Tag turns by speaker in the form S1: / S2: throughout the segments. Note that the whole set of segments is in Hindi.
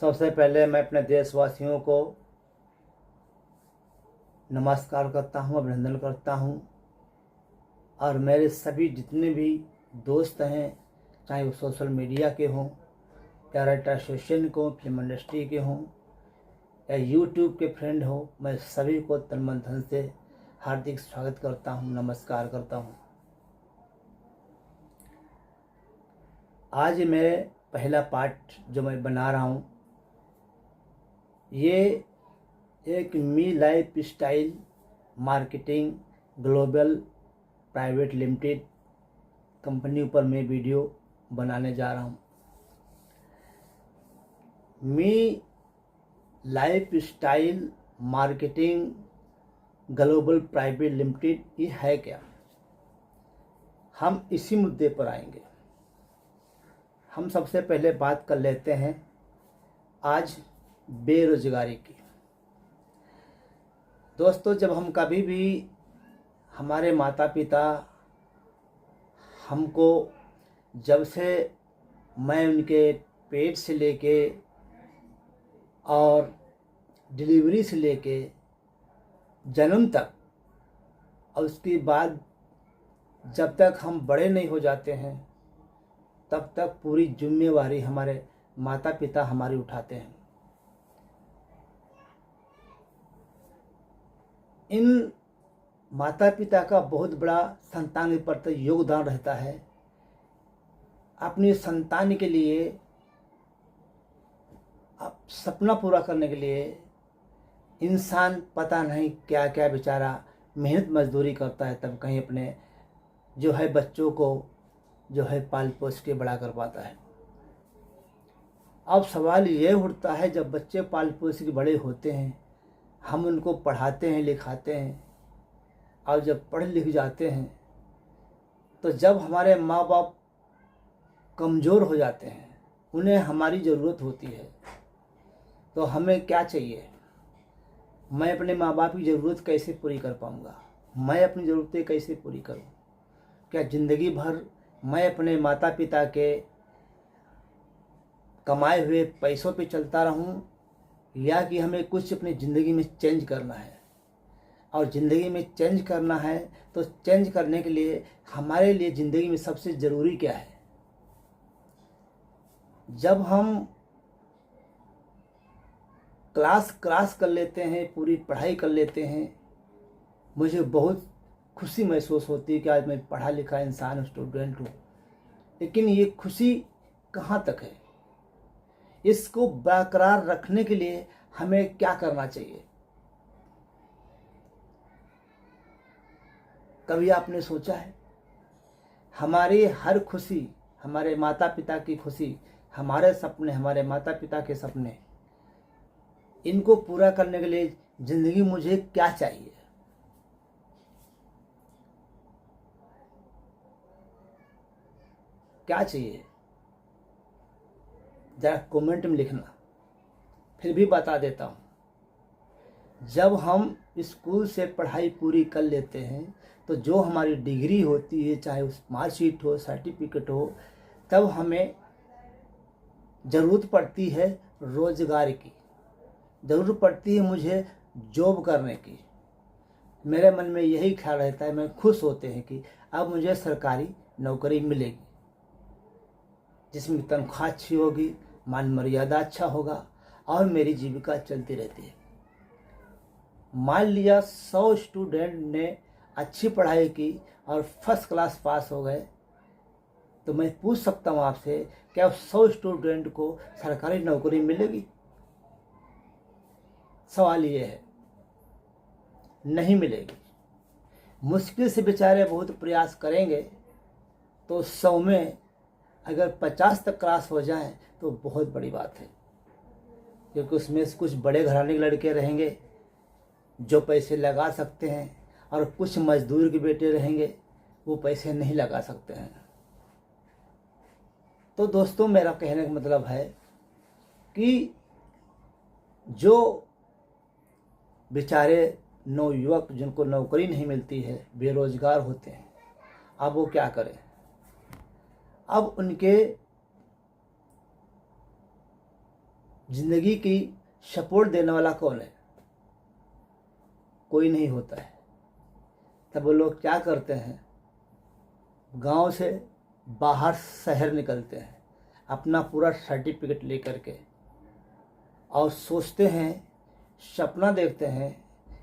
S1: सबसे पहले मैं अपने देशवासियों को नमस्कार करता हूँ, अभिनंदन करता हूँ। और मेरे सभी जितने भी दोस्त हैं, चाहे वो सोशल मीडिया के हों या राइटर एसोसिएशन को, फिल्म इंडस्ट्री के हों या यूट्यूब के फ्रेंड हो, मैं सभी को तन मन धन से हार्दिक स्वागत करता हूँ, नमस्कार करता हूँ। आज मेरे पहला पार्ट जो मैं बना रहा हूँ, ये एक Mi lifestyle marketing global private limited company ऊपर मैं वीडियो बनाने जा रहा हूँ। Mi lifestyle marketing global private limited ये है क्या, हम इसी मुद्दे पर आएंगे। हम सबसे पहले बात कर लेते हैं आज बेरोजगारी की। दोस्तों, जब हम कभी भी, हमारे माता पिता हमको, जब से मैं उनके पेट से लेके और डिलीवरी से लेके जन्म तक और उसके बाद जब तक हम बड़े नहीं हो जाते हैं तब तक पूरी जिम्मेवारी हमारे माता पिता हमारी उठाते हैं। इन माता पिता का बहुत बड़ा संतान के प्रति योगदान रहता है। अपनी संतान के लिए, सपना पूरा करने के लिए इंसान पता नहीं क्या क्या बेचारा मेहनत मजदूरी करता है, तब कहीं अपने जो है बच्चों को जो है पाल पोस के बड़ा कर पाता है। अब सवाल ये उठता है, जब बच्चे पाल पोस के बड़े होते हैं, हम उनको पढ़ाते हैं, लिखाते हैं, और जब पढ़ लिख जाते हैं तो जब हमारे माँ बाप कमज़ोर हो जाते हैं, उन्हें हमारी ज़रूरत होती है, तो हमें क्या चाहिए? मैं अपने माँ बाप की ज़रूरत कैसे पूरी कर पाऊँगा? मैं अपनी ज़रूरतें कैसे पूरी करूँ? क्या ज़िंदगी भर मैं अपने माता पिता के कमाए हुए पैसों पे चलता रहूं, या कि हमें कुछ अपनी ज़िंदगी में चेंज करना है? और ज़िंदगी में चेंज करना है तो चेंज करने के लिए हमारे लिए ज़िंदगी में सबसे ज़रूरी क्या है? जब हम क्लास कर लेते हैं, पूरी पढ़ाई कर लेते हैं, मुझे बहुत खुशी महसूस होती है कि आज मैं पढ़ा लिखा इंसान, स्टूडेंट हूँ। लेकिन ये खुशी कहाँ तक है? इसको बरकरार रखने के लिए हमें क्या करना चाहिए? कभी आपने सोचा है? हमारी हर खुशी, हमारे माता पिता की खुशी, हमारे सपने, हमारे माता पिता के सपने, इनको पूरा करने के लिए ज़िंदगी मुझे क्या चाहिए? क्या चाहिए? ज़रा कमेंट में लिखना, फिर भी बता देता हूँ। जब हम स्कूल से पढ़ाई पूरी कर लेते हैं तो जो हमारी डिग्री होती है, चाहे उस मार्कशीट हो, सर्टिफिकेट हो, तब हमें ज़रूरत पड़ती है रोज़गार की, ज़रूरत पड़ती है मुझे जॉब करने की। मेरे मन में यही ख्याल रहता है, मैं खुश होते हैं कि अब मुझे सरकारी नौकरी मिलेगी जिसमें तनख्वाह अच्छी होगी, मान मर्यादा अच्छा होगा और मेरी जीविका चलती रहती है। मान लिया 100 स्टूडेंट ने अच्छी पढ़ाई की और फर्स्ट क्लास पास हो गए, तो मैं पूछ सकता हूँ आपसे, क्या 100 स्टूडेंट को सरकारी नौकरी मिलेगी? सवाल ये है, नहीं मिलेगी। मुश्किल से बेचारे बहुत प्रयास करेंगे तो 100 में अगर 50 तक क्रॉस हो जाए तो बहुत बड़ी बात है, क्योंकि उसमें से कुछ बड़े घराने के लड़के रहेंगे जो पैसे लगा सकते हैं, और कुछ मजदूर के बेटे रहेंगे वो पैसे नहीं लगा सकते हैं। तो दोस्तों, मेरा कहने का मतलब है कि जो बेचारे नवयुवक जिनको नौकरी नहीं मिलती है, बेरोजगार होते हैं, अब वो क्या करें? अब उनके ज़िंदगी की सपोर्ट देने वाला कौन है? कोई नहीं होता है। तब वो लोग क्या करते हैं, गांव से बाहर शहर निकलते हैं अपना पूरा सर्टिफिकेट लेकर के, और सोचते हैं, सपना देखते हैं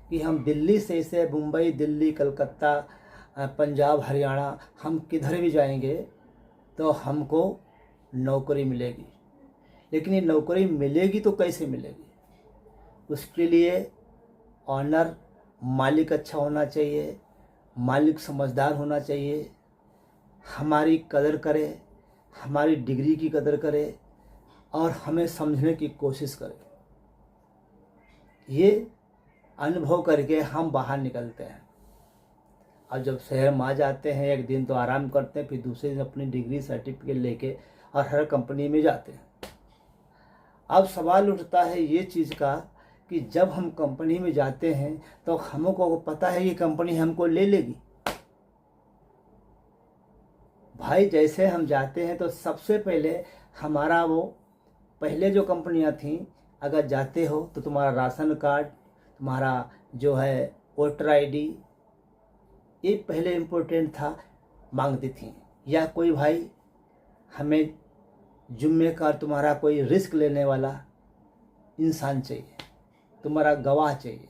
S1: कि हम दिल्ली से मुंबई, दिल्ली, कलकत्ता, पंजाब, हरियाणा, हम किधर भी जाएंगे तो हमको नौकरी मिलेगी। लेकिन ये नौकरी मिलेगी तो कैसे मिलेगी? उसके लिए ऑनर, मालिक अच्छा होना चाहिए, मालिक समझदार होना चाहिए, हमारी कदर करे, हमारी डिग्री की कदर करे और हमें समझने की कोशिश करे। ये अनुभव करके हम बाहर निकलते हैं, और जब शहर में आ जाते हैं एक दिन तो आराम करते हैं, फिर दूसरे दिन अपनी डिग्री सर्टिफिकेट लेके और हर कंपनी में जाते हैं। अब सवाल उठता है ये चीज़ का कि जब हम कंपनी में जाते हैं तो हमको पता है ये कंपनी हमको ले लेगी। भाई जैसे हम जाते हैं तो सबसे पहले हमारा वो पहले जो कंपनियां थीं, अगर जाते हो तो तुम्हारा राशन कार्ड, तुम्हारा जो है वोटर आईडी, ये पहले इम्पोर्टेंट था, मांगती थी। या कोई भाई हमें जुम्मेदार, तुम्हारा कोई रिस्क लेने वाला इंसान चाहिए, तुम्हारा गवाह चाहिए।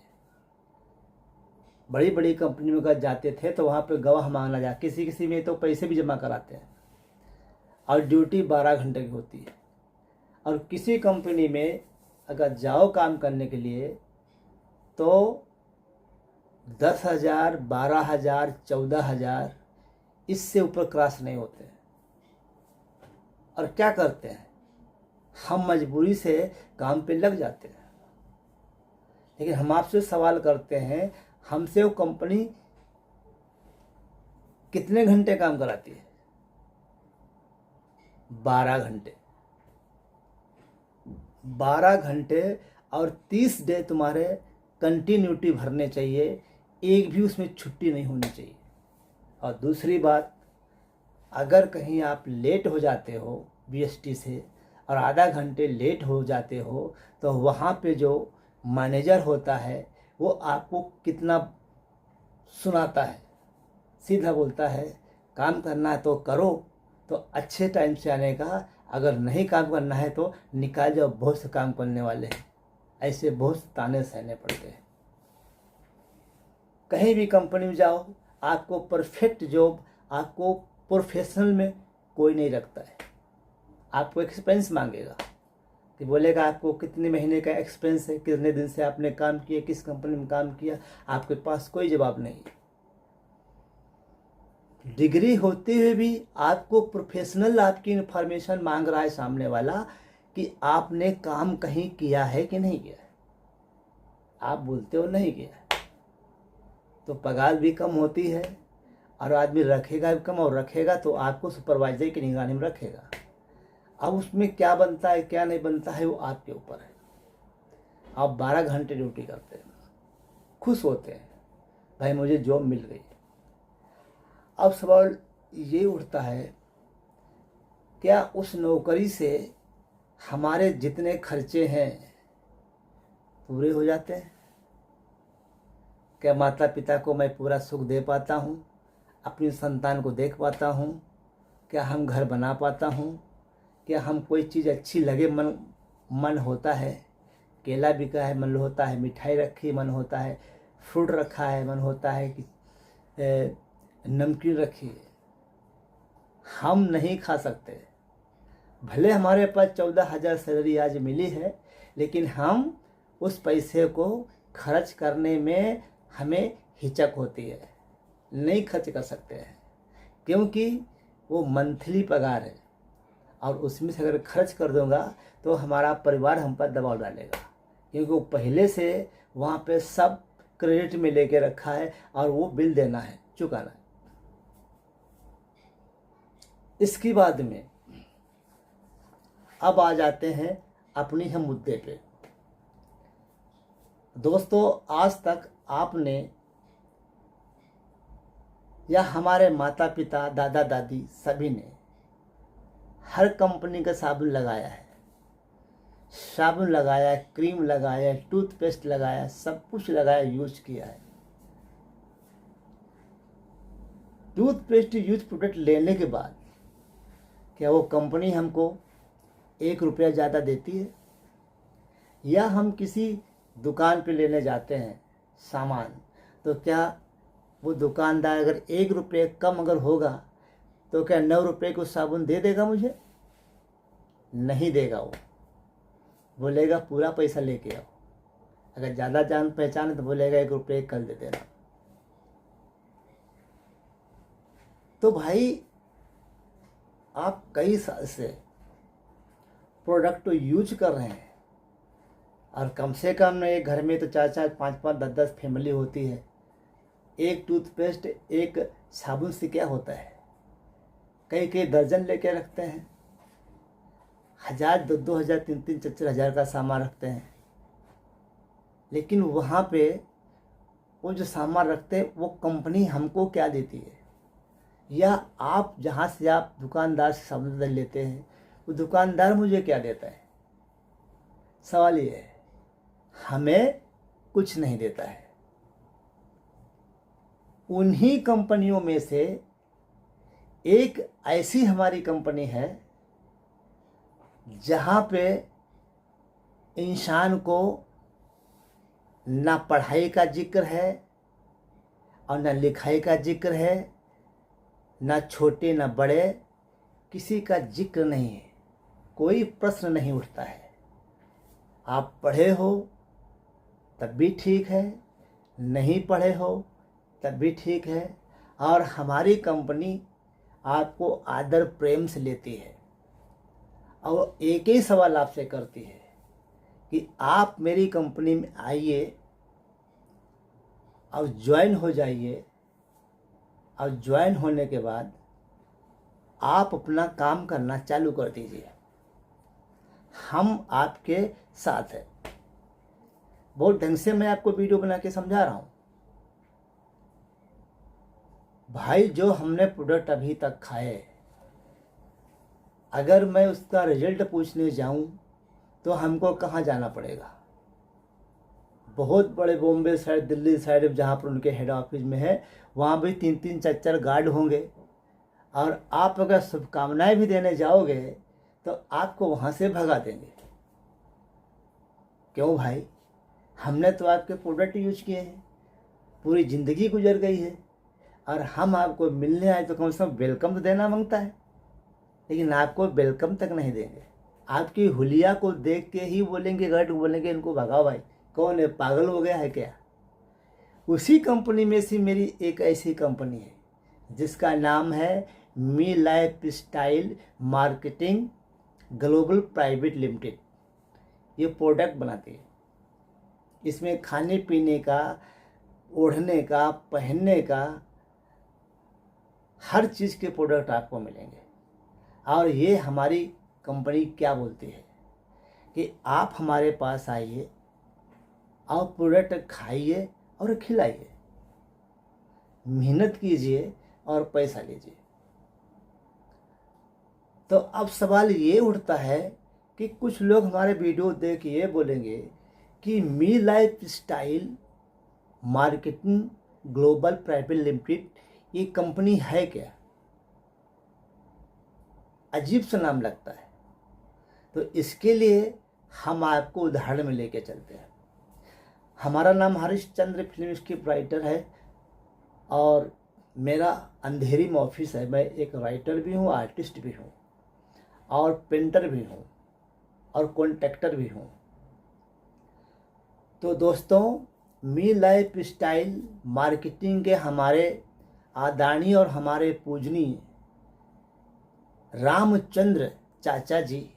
S1: बड़ी बड़ी कंपनी में अगर जाते थे तो वहाँ पे गवाह मांगना जा, किसी में तो पैसे भी जमा कराते हैं, और ड्यूटी 12 घंटे की होती है। और किसी कंपनी में अगर जाओ काम करने के लिए तो 10,000, 12,000, 14,000, इससे ऊपर क्रॉस नहीं होते। और क्या करते हैं, हम मजबूरी से काम पे लग जाते हैं। लेकिन हम आपसे सवाल करते हैं, हमसे वो कंपनी कितने घंटे काम कराती है? 12 घंटे। 12 घंटे और 30 डे तुम्हारे कंटिन्यूटी भरने चाहिए, एक भी उसमें छुट्टी नहीं होनी चाहिए। और दूसरी बात, अगर कहीं आप लेट हो जाते हो बीएसटी से और आधा घंटे लेट हो जाते हो तो वहाँ पे जो मैनेजर होता है वो आपको कितना सुनाता है, सीधा बोलता है काम करना है तो करो, तो अच्छे टाइम से आने का, अगर नहीं काम करना है तो निकाल जाओ, बहुत से काम करने वाले हैं। ऐसे बहुत से ताने सहने पड़ते हैं। कहीं भी कंपनी में जाओ, आपको परफेक्ट जॉब, आपको प्रोफेशनल में कोई नहीं रखता है। आपको एक्सपीरियंस मांगेगा कि बोलेगा आपको कितने महीने का एक्सपीरियंस है, कितने दिन से आपने काम किया, किस कंपनी में काम किया, आपके पास कोई जवाब नहीं। डिग्री होते हुए भी आपको प्रोफेशनल आपकी इन्फॉर्मेशन मांग रहा है सामने वाला कि आपने काम कहीं किया है कि नहीं किया है। आप बोलते हो नहीं किया है तो पगार भी कम होती है, और आदमी रखेगा भी कम, और रखेगा तो आपको सुपरवाइजर की निगरानी में रखेगा। अब उसमें क्या बनता है क्या नहीं बनता है वो आपके ऊपर है। आप 12 घंटे ड्यूटी करते हैं, खुश होते हैं भाई मुझे जॉब मिल गई। अब सवाल ये उठता है, क्या उस नौकरी से हमारे जितने खर्चे हैं पूरे हो जाते हैं? क्या माता पिता को मैं पूरा सुख दे पाता हूँ? अपनी संतान को देख पाता हूँ? क्या हम घर बना पाता हूँ? क्या हम कोई चीज़ अच्छी लगे मन होता है? केला बिका है मन होता है, मिठाई रखी मन होता है, फ्रूट रखा है मन होता है कि नमकीन रखी है। हम नहीं खा सकते। भले हमारे पास 14,000 सैलरी आज मिली है, लेकिन हम उस पैसे को खर्च करने में हमें हिचक होती है, नहीं खर्च कर सकते हैं, क्योंकि वो मंथली पगार है, और उसमें से अगर खर्च कर दूंगा तो हमारा परिवार हम पर दबाव डालेगा, क्योंकि वो पहले से वहाँ पे सब क्रेडिट में लेके रखा है और वो बिल देना है, चुकाना है। इसके बाद में अब आ जाते हैं अपनी हम मुद्दे पे। दोस्तों, आज तक आपने या हमारे माता पिता, दादा दादी सभी ने हर कंपनी का साबुन लगाया है, साबुन लगाया, क्रीम लगाया, टूथपेस्ट लगाया, सब कुछ लगाया, यूज किया है। टूथपेस्ट यूज प्रोडक्ट लेने के बाद क्या वो कंपनी हमको 1 रुपया ज़्यादा देती है? या हम किसी दुकान पे लेने जाते हैं सामान, तो क्या वो दुकानदार अगर 1 रुपये कम अगर होगा तो क्या 9 रुपये को साबुन दे देगा मुझे? नहीं देगा। वो बोलेगा पूरा पैसा लेके आओ। अगर ज़्यादा जान पहचान है तो बोलेगा 1 रुपये कल दे देना। तो भाई आप कई साल से प्रोडक्ट तो यूज कर रहे हैं, और कम से कम एक घर में तो 4-4, 5-5, 10-10 फैमिली होती है। एक टूथपेस्ट, एक साबुन से क्या होता है? कई कई दर्जन लेके रखते हैं, 1000, 2-2 हज़ार, 3-3, 4-4 हज़ार का सामान रखते हैं। लेकिन वहाँ पे वो जो सामान रखते हैं वो कंपनी हमको क्या देती है? या आप जहाँ से आप दुकानदार से सामान लेते हैं वो दुकानदार मुझे क्या देता है? सवाल ये है, हमें कुछ नहीं देता है। उन्हीं कंपनियों में से एक ऐसी हमारी कंपनी है जहाँ पे इंसान को ना पढ़ाई का जिक्र है और ना लिखाई का जिक्र है, ना छोटे ना बड़े, किसी का जिक्र नहीं है। कोई प्रश्न नहीं उठता है। आप पढ़े हो तब भी ठीक है, नहीं पढ़े हो तब भी ठीक है, और हमारी कंपनी आपको आदर प्रेम से लेती है और एक ही सवाल आपसे करती है कि आप मेरी कंपनी में आइए और ज्वाइन हो जाइए, और ज्वाइन होने के बाद आप अपना काम करना चालू कर दीजिए, हम आपके साथ हैं। बहुत ढंग से मैं आपको वीडियो बना के समझा रहा हूँ भाई। जो हमने प्रोडक्ट अभी तक खाए, अगर मैं उसका रिजल्ट पूछने जाऊं तो हमको कहाँ जाना पड़ेगा? बहुत बड़े बॉम्बे साइड, दिल्ली साइड, जहाँ पर उनके हेड ऑफिस में है, वहाँ भी 3-3, 4-4 गार्ड होंगे। और आप अगर शुभकामनाएं भी देने जाओगे तो आपको वहाँ से भगा देंगे। क्यों भाई? हमने तो आपके प्रोडक्ट यूज किए हैं, पूरी ज़िंदगी गुजर गई है, और हम आपको मिलने आए तो कम से कम वेलकम तो देना मांगता है। लेकिन आपको वेलकम तक नहीं देंगे। आपकी हुलिया को देख के ही बोलेंगे, गार्ड बोलेंगे इनको भगाओ भाई, कौन है, पागल हो गया है क्या? उसी कंपनी में से मेरी एक ऐसी कंपनी है जिसका नाम है Mi lifestyle marketing global private limited. ये प्रोडक्ट बनाती है। इसमें खाने पीने का, ओढ़ने का, पहनने का, हर चीज़ के प्रोडक्ट आपको मिलेंगे। और ये हमारी कंपनी क्या बोलती है कि आप हमारे पास आइए और प्रोडक्ट खाइए और खिलाइए, मेहनत कीजिए और पैसा लीजिए। तो अब सवाल ये उठता है कि कुछ लोग हमारे वीडियो देख ये बोलेंगे कि Mi lifestyle marketing global private limited ये कंपनी है क्या? अजीब सा नाम लगता है। तो इसके लिए हम आपको उदाहरण में लेके चलते हैं। हमारा नाम हरिश्चंद्र फिल्म स्क्रिप्ट राइटर है, और मेरा अंधेरी में ऑफिस है। मैं एक राइटर भी हूँ, आर्टिस्ट भी हूँ, और पेंटर भी हूँ, और कॉन्ट्रैक्टर भी हूँ। तो दोस्तों, मी लाइफ स्टाइल मार्केटिंग के हमारे आदरणीय और हमारे पूजनीय रामचंद्र चाचा जी,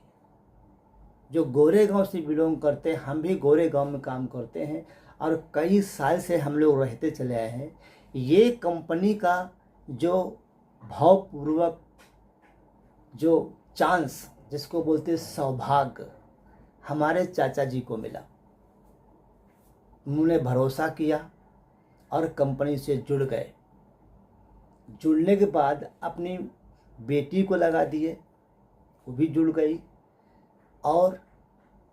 S1: जो गोरेगांव से बिलोंग करते हैं, हम भी गोरेगांव में काम करते हैं और कई साल से हम लोग रहते चले आए हैं। ये कंपनी का जो भावपूर्वक जो चांस, जिसको बोलते हैं सौभाग्य, हमारे चाचा जी को मिला। उन्होंने भरोसा किया और कंपनी से जुड़ गए। जुड़ने के बाद अपनी बेटी को लगा दिए, वो भी जुड़ गई, और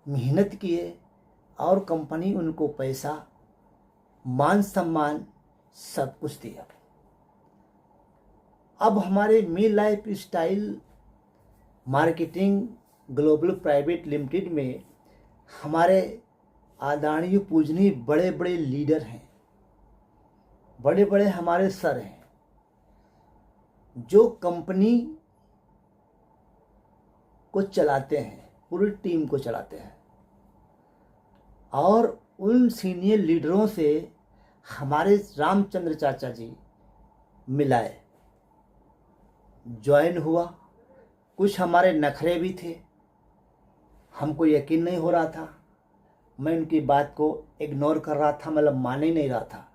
S1: मेहनत किए और कंपनी उनको पैसा, मान सम्मान सब कुछ दिया। अब हमारे Mi lifestyle marketing global private limited में हमारे आदरणीय पूजनीय बड़े बड़े लीडर हैं, बड़े बड़े हमारे सर हैं, जो कंपनी को चलाते हैं, पूरी टीम को चलाते हैं। और उन सीनियर लीडरों से हमारे रामचंद्र चाचा जी मिलाए, ज्वाइन हुआ। कुछ हमारे नखरे भी थे, हमको यकीन नहीं हो रहा था, मैं उनकी बात को इग्नोर कर रहा था, मतलब मान ही नहीं रहा था,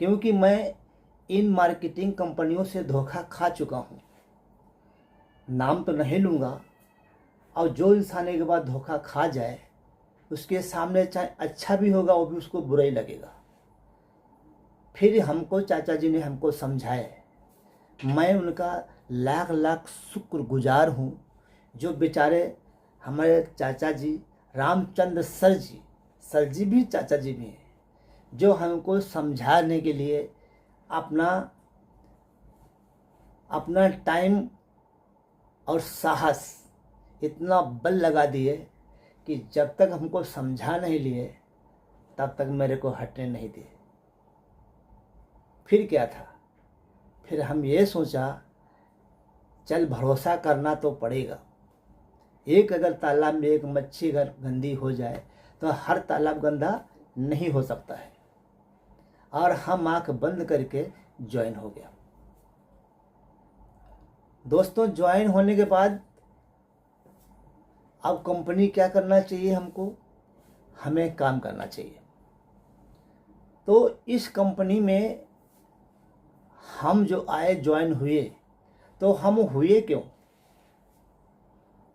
S1: क्योंकि मैं इन मार्केटिंग कंपनियों से धोखा खा चुका हूँ। नाम तो नहीं लूँगा, और जो इंसान के बाद धोखा खा जाए उसके सामने चाहे अच्छा भी होगा वो भी उसको बुरा ही लगेगा। फिर हमको चाचा जी ने हमको समझाए, मैं उनका लाख लाख शुक्रगुजार हूँ, जो बेचारे हमारे चाचा जी रामचंद्र सर जी भी चाचा जी भी हैं, जो हमको समझाने के लिए अपना टाइम और साहस इतना बल लगा दिए कि जब तक हमको समझा नहीं लिए तब तक मेरे को हटने नहीं दिए। फिर क्या था, फिर हम ये सोचा चल भरोसा करना तो पड़ेगा। एक अगर तालाब में एक मच्छी अगर गंदी हो जाए तो हर तालाब गंदा नहीं हो सकता है। और हम आंख बंद करके ज्वाइन हो गया। दोस्तों, ज्वाइन होने के बाद अब कंपनी क्या करना चाहिए, हमको हमें काम करना चाहिए। तो इस कंपनी में हम जो आए, ज्वाइन हुए, तो हम हुए क्यों,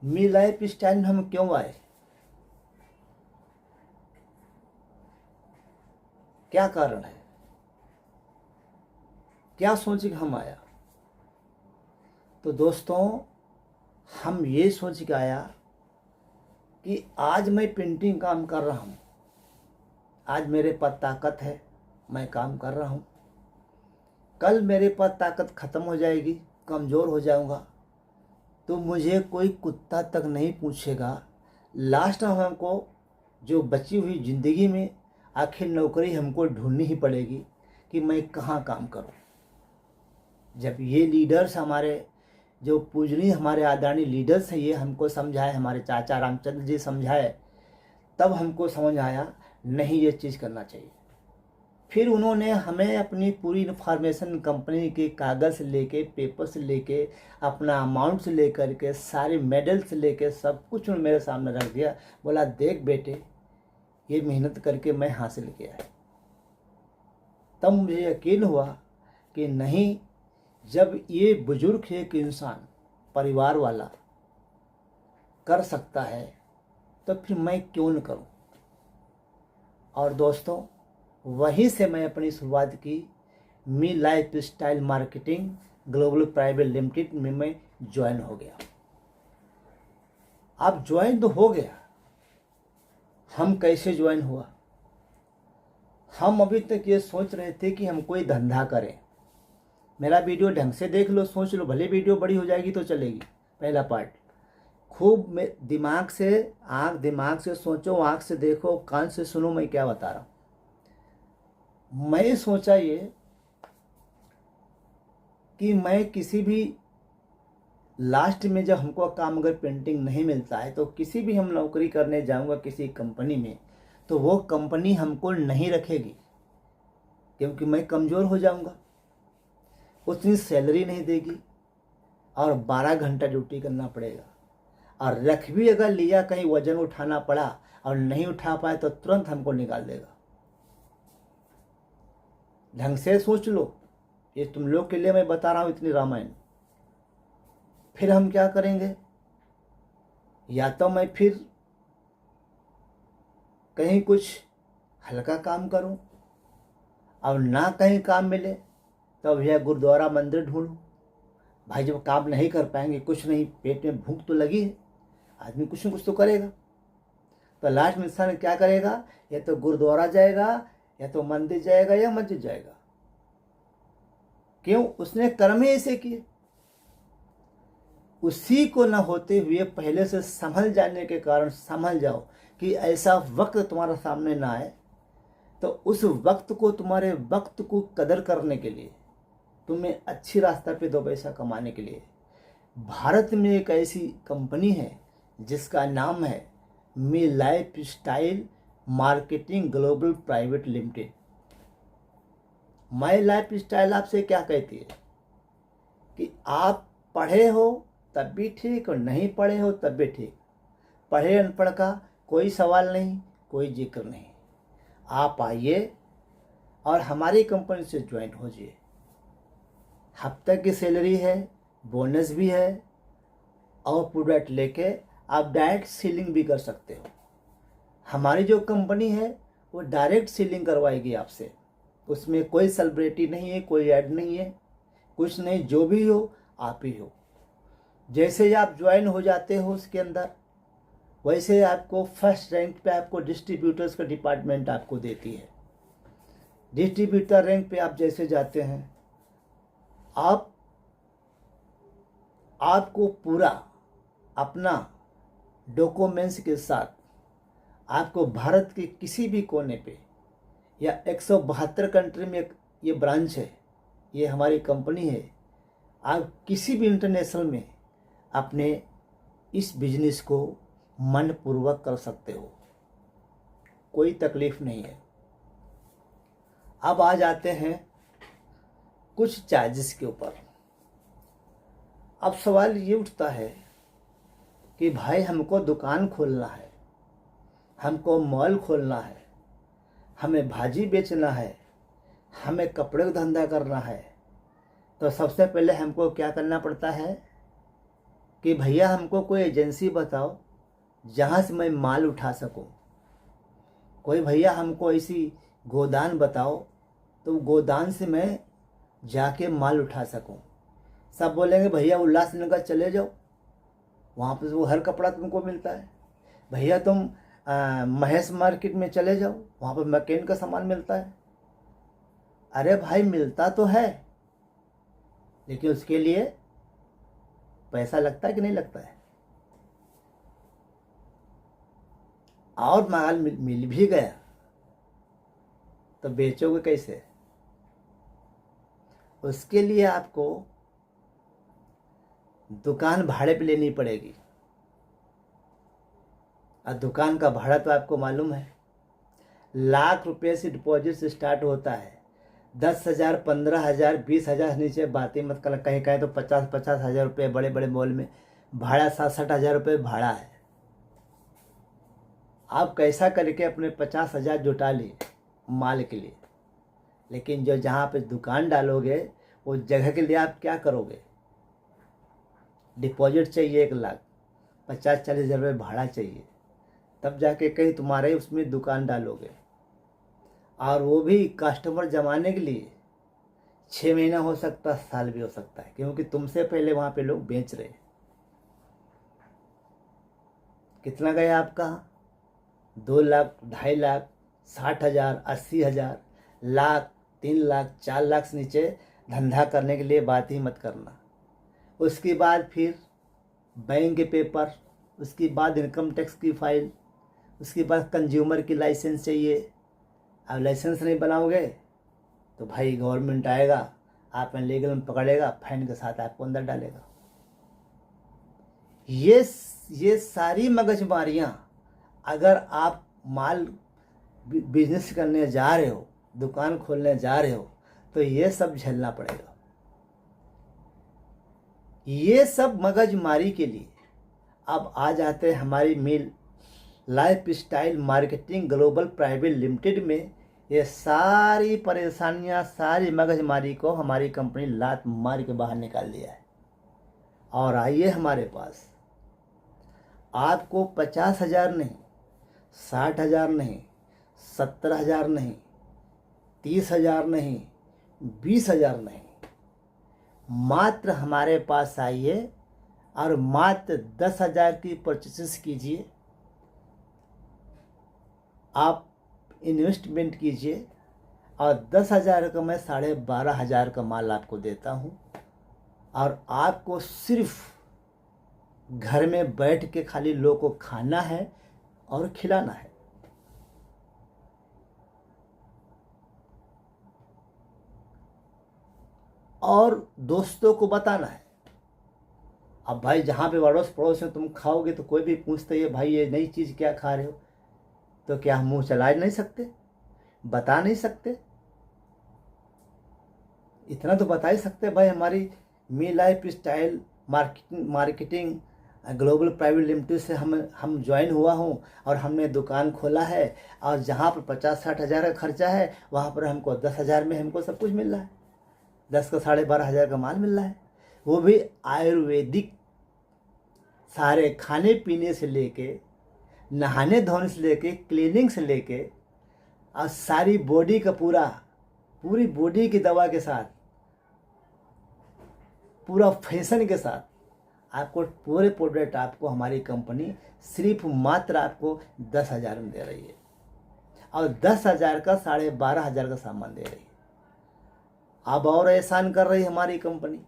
S1: मी लाइफ स्टाइल में हम क्यों आए, क्या कारण है, क्या सोच के हम आया। तो दोस्तों, हम ये सोच के आया कि आज मैं पेंटिंग काम कर रहा हूँ, आज मेरे पास ताकत है, मैं काम कर रहा हूँ। कल मेरे पास ताकत ख़त्म हो जाएगी, कमज़ोर हो जाऊँगा, तो मुझे कोई कुत्ता तक नहीं पूछेगा। लास्ट में हमको जो बची हुई ज़िंदगी में आखिर नौकरी हमको ढूंढनी ही पड़ेगी कि मैं कहाँ काम करूँ। जब ये लीडर्स हमारे जो पूजनीय हमारे आदरणीय लीडर्स हैं, ये हमको समझाए, हमारे चाचा रामचंद्र जी समझाए, तब हमको समझ आया नहीं ये चीज़ करना चाहिए। फिर उन्होंने हमें अपनी पूरी इन्फॉर्मेशन, कंपनी के कागज़ लेके, पेपर्स लेके, अपना अमाउंट्स लेकर के, सारे मेडल्स लेके, सब कुछ उन्होंने मेरे सामने रख दिया। बोला देख बेटे, ये मेहनत करके मैं हासिल किया है। तब मुझे यकीन हुआ कि नहीं, जब ये बुजुर्ग एक इंसान परिवार वाला कर सकता है तो फिर मैं क्यों न करूं। और दोस्तों, वहीं से मैं अपनी शुरुआत की, Mi lifestyle marketing global private limited में मैं ज्वाइन हो गया। अब ज्वाइन तो हो गया, हम कैसे ज्वाइन हुआ, हम अभी तक ये सोच रहे थे कि हम कोई धंधा करें। मेरा वीडियो ढंग से देख लो, सोच लो, भले वीडियो बड़ी हो जाएगी तो चलेगी। पहला पार्ट खूब में दिमाग से सोचो, आँख से देखो, कान से सुनो मैं क्या बता रहा हूँ। मैं सोचा ये कि मैं किसी भी लास्ट में जब हमको काम अगर पेंटिंग नहीं मिलता है तो किसी भी हम नौकरी करने जाऊंगा किसी कंपनी में, तो वो कंपनी हमको नहीं रखेगी, क्योंकि मैं कमज़ोर हो जाऊंगा, उतनी सैलरी नहीं देगी और 12 घंटा ड्यूटी करना पड़ेगा। और रख भी अगर लिया, कहीं वजन उठाना पड़ा और नहीं उठा पाए तो तुरंत हमको निकाल देगा। ढंग से सोच लो, ये तुम लोग के लिए मैं बता रहा हूँ इतनी रामायण। फिर हम क्या करेंगे, या तो मैं फिर कहीं कुछ हल्का काम करूं, और ना कहीं काम मिले तो भैया गुरुद्वारा मंदिर ढूंढूं। भाई जब काम नहीं कर पाएंगे, कुछ नहीं, पेट में भूख तो लगी है, आदमी कुछ न कुछ तो करेगा। तो लास्ट में इंसान क्या करेगा, या तो गुरुद्वारा जाएगा, या तो मंदिर जाएगा, या मस्जिद जाएगा। क्यों? उसने कर्म ही ऐसे किए। उसी को न होते हुए पहले से संभल जाने के कारण संभल जाओ कि ऐसा वक्त तुम्हारा सामने ना आए। तो उस वक्त को, तुम्हारे वक्त को कदर करने के लिए, तुम्हें अच्छी रास्ता पे 2 पैसा कमाने के लिए, भारत में एक ऐसी कंपनी है जिसका नाम है Mi lifestyle marketing global private limited. My lifestyle आपसे क्या कहती है कि आप पढ़े हो तब भी ठीक और नहीं पढ़े हो तब भी ठीक। पढ़े अनपढ़ का कोई सवाल नहीं, कोई जिक्र नहीं। आप आइए और हमारी कंपनी से ज्वाइन हो जाइए। हफ्ते की सैलरी है, बोनस भी है, और प्रोडक्ट लेके आप डायरेक्ट सेलिंग भी कर सकते हो। हमारी जो कंपनी है वो डायरेक्ट सेलिंग करवाएगी आपसे। उसमें कोई सेलिब्रिटी नहीं है, कोई ऐड नहीं है, कुछ नहीं। जो भी हो आप ही हो। जैसे ही आप ज्वाइन हो जाते हो उसके अंदर, वैसे आपको फर्स्ट रैंक पे आपको डिस्ट्रीब्यूटर्स का डिपार्टमेंट आपको देती है। डिस्ट्रीब्यूटर रैंक पे आप जैसे जाते हैं, आपको पूरा अपना डॉक्यूमेंट्स के साथ आपको भारत के किसी भी कोने पे, या 172 कंट्री में ये ब्रांच है, ये हमारी कंपनी है। आप किसी भी इंटरनेशनल में अपने इस बिजनेस को मनपूर्वक कर सकते हो, कोई तकलीफ नहीं है। अब आ जाते हैं कुछ चार्जेस के ऊपर। अब सवाल ये उठता है कि भाई हमको दुकान खोलना है, हमको मॉल खोलना है, हमें भाजी बेचना है, हमें कपड़े का धंधा करना है, तो सबसे पहले हमको क्या करना पड़ता है कि भैया हमको कोई एजेंसी बताओ जहाँ से मैं माल उठा सकूँ। कोई भैया हमको ऐसी गोदान बताओ तो गोदान से मैं जाके माल उठा सकूँ। सब बोलेंगे भैया उल्लासनगर चले जाओ, वहाँ पर वो हर कपड़ा तुमको मिलता है। भैया तुम महेश मार्केट में चले जाओ, वहाँ पर मैकेन का सामान मिलता है। अरे भाई मिलता तो है, लेकिन उसके लिए पैसा लगता है कि नहीं लगता है। और माल मिल भी गया तो बेचोगे कैसे? उसके लिए आपको दुकान भाड़े पे लेनी पड़ेगी। और दुकान का भाड़ा तो आपको मालूम है, लाख रुपए से डिपॉजिट से स्टार्ट होता है। 10,000, 15,000, 20,000 नीचे बात ही मत कर। कहीं कहीं तो 50,000 रुपये बड़े बड़े मॉल में भाड़ा 60,000 रुपये भाड़ा है। आप कैसा करके अपने 50,000 जुटा लिए माल के लिए, लेकिन जो जहाँ पे दुकान डालोगे वो जगह के लिए आप क्या करोगे? डिपॉजिट चाहिए 1 लाख, 50-40 हज़ार रुपये भाड़ा चाहिए, तब जाके कहीं तुम्हारे उसमें दुकान डालोगे। और वो भी कस्टमर जमाने के लिए 6 महीना हो सकता है, साल भी हो सकता है, क्योंकि तुमसे पहले वहाँ पे लोग बेच रहे। कितना गया आपका? 2 लाख, 2.5 लाख, 60,000, 80,000, लाख, 3 लाख, 4 लाख से नीचे धंधा करने के लिए बात ही मत करना। उसके बाद फिर बैंक के पेपर, उसके बाद इनकम टैक्स की फाइल, उसके बाद कंज्यूमर की लाइसेंस चाहिए। अब लाइसेंस नहीं बनाओगे तो भाई गवर्नमेंट आएगा, आप लीगल में पकड़ेगा, फाइन के साथ आपको अंदर डालेगा। ये सारी मगजमारियाँ अगर आप माल बिजनेस करने जा रहे हो, दुकान खोलने जा रहे हो, तो ये सब झेलना पड़ेगा। ये सब मगजमारी के लिए अब आ जाते हैं हमारी Mi lifestyle marketing global private limited में। ये सारी परेशानियां, सारी मगजमारी को हमारी कंपनी लात मार के बाहर निकाल दिया है। और आइए हमारे पास, आपको 50,000 नहीं, 60,000 नहीं, 70,000 नहीं, 30,000 नहीं, 20,000 नहीं, मात्र हमारे पास आइए और मात्र 10,000 की परचेस कीजिए। आप इन्वेस्टमेंट कीजिए और 10,000 का मैं 12,500 का माल आपको देता हूँ और आपको सिर्फ घर में बैठ के खाली लोगों को खाना है और खिलाना है। और दोस्तों को बताना है। अब भाई जहाँ पे अड़ोस पड़ोस में तुम खाओगे तो कोई भी पूछते है भाई ये नई चीज़ क्या खा रहे हो, तो क्या हम मुँह चला नहीं सकते, बता नहीं सकते? इतना तो बता ही सकते भाई हमारी Mi lifestyle marketing global private limited से हम ज्वाइन हुआ हूँ और हमने दुकान खोला है और जहाँ पर 50-60 हज़ार का खर्चा है वहाँ पर हमको 10,000 में हमको सब कुछ मिल रहा है। 10 का 12,500 का माल मिल रहा है, वो भी आयुर्वेदिक। सारे खाने पीने से लेके नहाने धोने से लेके क्लीनिंग से लेके और सारी बॉडी का पूरी बॉडी की दवा के साथ, पूरा फैशन के साथ आपको पूरे प्रोडक्ट आपको हमारी कंपनी सिर्फ मात्र आपको 10,000 में दे रही है और 10,000 का 12,500 का सामान दे रही है। अब और एहसान कर रही है हमारी कंपनी।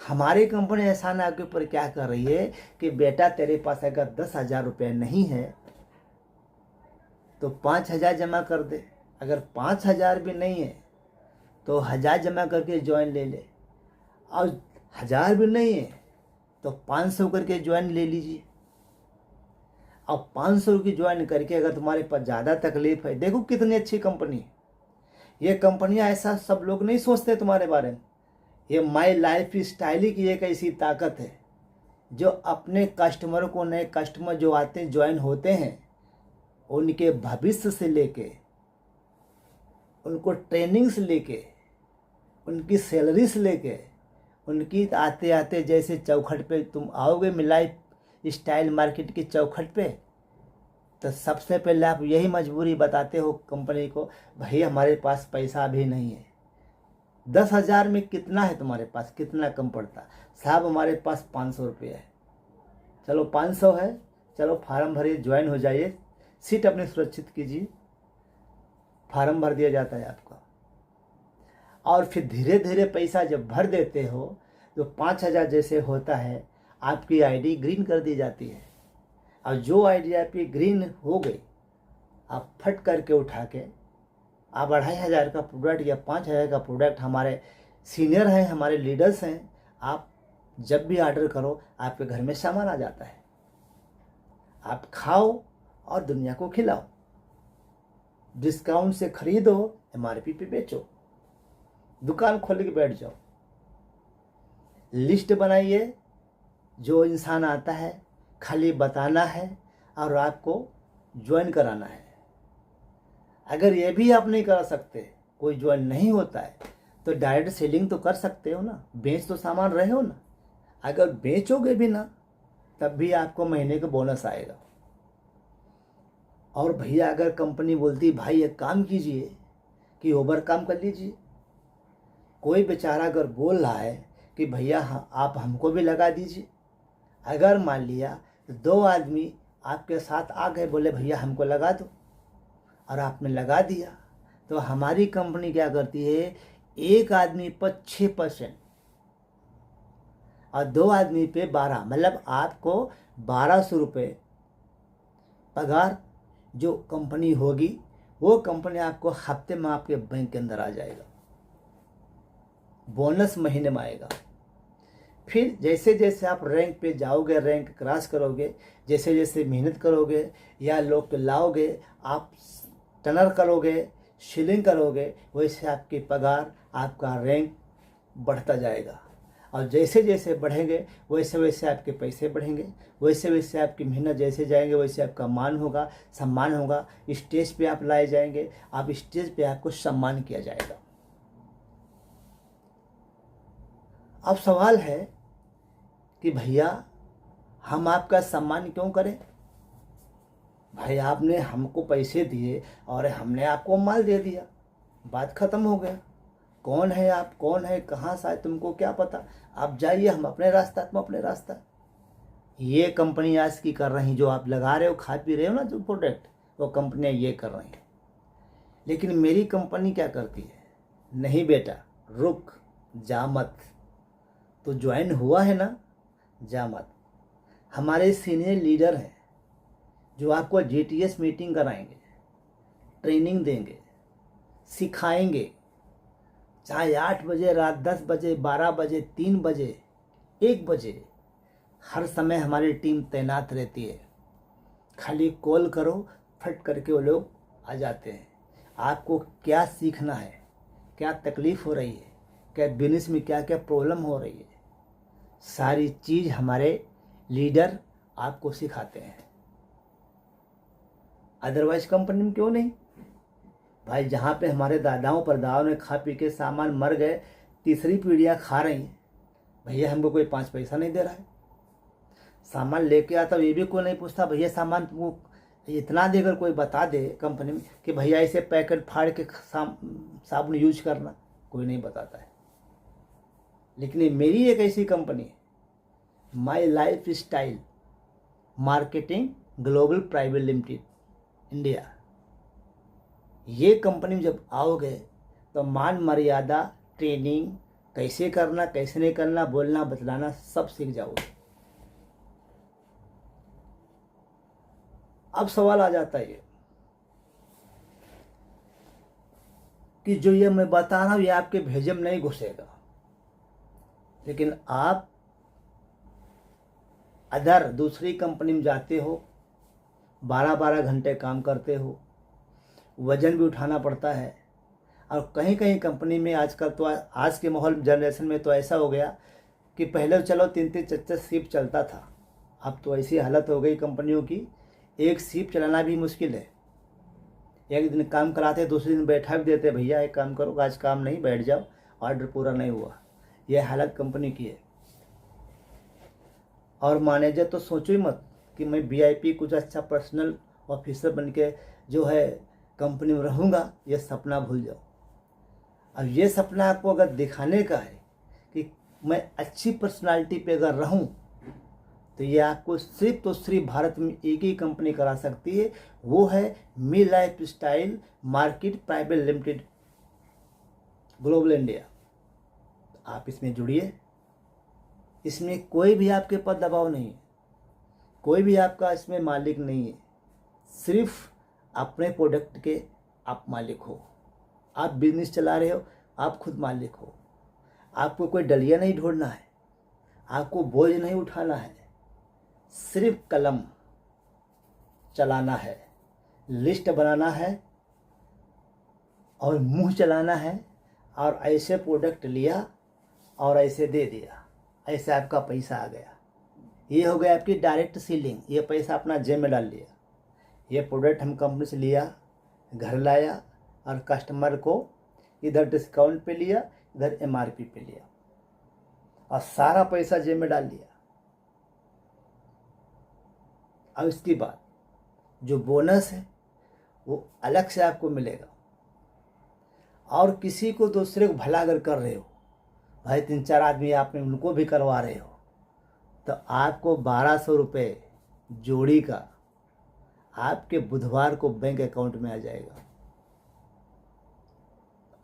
S1: हमारी कंपनी एहसान आपके ऊपर क्या कर रही है कि बेटा तेरे पास अगर 10,000 रुपये नहीं है तो 5,000 जमा कर दे, अगर 5,000 भी नहीं है तो 1,000 जमा करके ज्वाइन ले ले, और 1,000 भी नहीं है तो 500 करके ज्वाइन ले लीजिए। अब 500 की ज्वाइन करके अगर तुम्हारे पास ज़्यादा तकलीफ है, देखो कितनी अच्छी कंपनी है ये। कंपनियां ऐसा सब लोग नहीं सोचते तुम्हारे बारे में। ये माई लाइफ स्टाइल की एक ऐसी ताकत है जो अपने कस्टमर को, नए कस्टमर जो आते हैं ज्वाइन होते हैं, उनके भविष्य से लेके, उनको ट्रेनिंग से लेके, उनकी सैलरी से लेके, उनकी आते आते जैसे चौखट पे तुम आओगे लाइफ स्टाइल मार्केट की चौखट पे, तो सबसे पहले आप यही मजबूरी बताते हो कंपनी को, भाई हमारे पास पैसा भी नहीं है। 10,000 में कितना है तुम्हारे पास, कितना कम पड़ता? साहब हमारे पास 500 रुपये है। चलो 500 है, चलो फार्म भरिए, ज्वाइन हो जाइए, सीट अपनी सुरक्षित कीजिए, फार्म भर दिया जाता है आपका। और फिर धीरे धीरे पैसा जब भर देते हो तो 5,000 जैसे होता है आपकी आईडी ग्रीन कर दी जाती है। और जो आईडी आपकी ग्रीन हो गई, आप फट करके उठा के आप 2,500 का प्रोडक्ट या 5,000 का प्रोडक्ट, हमारे सीनियर हैं, हमारे लीडर्स हैं, आप जब भी ऑर्डर करो आपके घर में सामान आ जाता है। आप खाओ और दुनिया को खिलाओ, डिस्काउंट से खरीदो, एमआरपी पे बेचो, दुकान खोल के बैठ जाओ। लिस्ट बनाइए, जो इंसान आता है खाली बताना है और आपको ज्वाइन कराना है। अगर ये भी आप नहीं करा सकते, कोई ज्वाइन नहीं होता है, तो डायरेक्ट सेलिंग तो कर सकते हो ना, बेच तो सामान रहे हो ना। अगर बेचोगे भी ना तब भी आपको महीने का बोनस आएगा। और भैया अगर कंपनी बोलती भाई एक काम कीजिए कि ओवर काम कर लीजिए, कोई बेचारा अगर बोल रहा है कि भैया आप हमको भी लगा दीजिए, अगर मान लिया तो 2 आदमी आपके साथ आ गए, बोले भैया हमको लगा दो, और आपने लगा दिया, तो हमारी कंपनी क्या करती है, एक आदमी पर 6% और 2 आदमी पे 12, मतलब आपको 1,200 रुपये पगार जो कंपनी होगी, वो कंपनी आपको हफ्ते में आपके बैंक के अंदर आ जाएगा, बोनस महीने में आएगा। फिर जैसे जैसे आप रैंक पे जाओगे, रैंक क्रॉस करोगे, जैसे जैसे मेहनत करोगे या लोग को लाओगे, आप टनर करोगे, सीलिंग करोगे, वैसे आपकी पगार, आपका रैंक बढ़ता जाएगा। और जैसे जैसे बढ़ेंगे वैसे वैसे आपके पैसे बढ़ेंगे, वैसे वैसे आपकी मेहनत जैसे जाएंगे वैसे आपका मान होगा, सम्मान होगा। स्टेज पे आप लाए जाएंगे, आप स्टेज पे आपको सम्मान किया जाएगा। अब सवाल है कि भैया हम आपका सम्मान क्यों करें? भाई आपने हमको पैसे दिए और हमने आपको माल दे दिया, बात ख़त्म हो गया। कौन है आप, कौन है, कहाँ से आए, तुमको क्या पता, आप जाइए, हम अपने रास्ता, तुम अपने रास्ता। ये कंपनी आज की कर रही, जो आप लगा रहे हो, खा पी रहे हो ना जो प्रोडक्ट, वो कंपनियां ये कर रही हैं। लेकिन मेरी कंपनी क्या करती है, नहीं बेटा रुक, जा मत, तो ज्वाइन हुआ है ना, जा मत। हमारे सीनियर लीडर हैं जो आपको जीटीएस मीटिंग कराएंगे, ट्रेनिंग देंगे, सिखाएंगे, चाहे 8 बजे, रात 10 बजे, 12 बजे, 3 बजे, 1 बजे, हर समय हमारी टीम तैनात रहती है। खाली कॉल करो, फट करके वो लोग आ जाते हैं। आपको क्या सीखना है, क्या तकलीफ़ हो रही है, क्या बिजनेस में क्या क्या प्रॉब्लम हो रही है, सारी चीज़ हमारे लीडर आपको सिखाते हैं। अदरवाइज कंपनी में क्यों नहीं भाई। जहाँ पे हमारे दादाओं परदादाओं ने खा पी के सामान मर गए, तीसरी पीढ़ियाँ खा रही हैं, भैया हमको कोई 5 पैसा नहीं दे रहा है। सामान लेके आता ये भी कोई नहीं पूछता, भैया सामान तुमको इतना देकर कोई बता दे कंपनी में कि भैया इसे पैकेट फाड़ के साबुन यूज करना, कोई नहीं बताता है। लेकिन ये मेरी एक ऐसी कंपनी है, माई lifestyle marketing global private limited India. ये कंपनी में जब आओगे तो मान मर्यादा, ट्रेनिंग, कैसे करना कैसे नहीं करना, बोलना बतलाना सब सीख जाओगे। अब सवाल आ जाता है कि जो ये मैं बता रहा हूँ ये आपके भेजे में नहीं घुसेगा, लेकिन आप अदर दूसरी कंपनी में जाते हो, 12-12 घंटे काम करते हो, वजन भी उठाना पड़ता है। और कहीं कहीं कंपनी में आजकल तो आज के माहौल जनरेशन में तो ऐसा हो गया कि पहले चलो 3-3 4-4 शिफ्ट चलता था, अब तो ऐसी हालत हो गई कंपनियों की, एक शिफ्ट चलाना भी मुश्किल है। एक दिन काम कराते, दूसरे दिन बैठा भी देते, भैया एक काम करो आज काम नहीं, बैठ जाओ, ऑर्डर पूरा नहीं हुआ। यह हालत कंपनी की है। और मैनेजर तो सोचो ही मत कि मैं वीआईपी कुछ अच्छा पर्सनल ऑफिसर बन के जो है कंपनी में रहूँगा, ये सपना भूल जाओ। अब ये सपना आपको अगर दिखाने का है कि मैं अच्छी पर्सनालिटी पे अगर रहूँ, तो ये आपको सिर्फ तो सिर्फ भारत में एक ही कंपनी करा सकती है, वो है Mi lifestyle market private limited global India. आप इसमें जुड़िए। इसमें कोई भी आपके ऊपर दबाव नहीं है, कोई भी आपका इसमें मालिक नहीं है, सिर्फ अपने प्रोडक्ट के आप मालिक हो। आप बिजनेस चला रहे हो, आप खुद मालिक हो। आपको कोई डलिया नहीं ढूंढना है, आपको बोझ नहीं उठाना है, सिर्फ कलम चलाना है, लिस्ट बनाना है और मुंह चलाना है, और ऐसे प्रोडक्ट लिया और ऐसे दे दिया, ऐसे आपका पैसा आ गया। ये हो गया आपकी डायरेक्ट सेलिंग। ये पैसा अपना जेब में डाल लिया। ये प्रोडक्ट हम कंपनी से लिया, घर लाया और कस्टमर को इधर डिस्काउंट पे लिया, इधर एमआरपी पे लिया और सारा पैसा जेब में डाल लिया। अब इसके बाद जो बोनस है वो अलग से आपको मिलेगा। और किसी को दूसरे को भला अगर कर रहे हो, भाई 3-4 आदमी आपने उनको भी करवा रहे हो, तो आपको 1200 रुपये जोड़ी का आपके बुधवार को बैंक अकाउंट में आ जाएगा।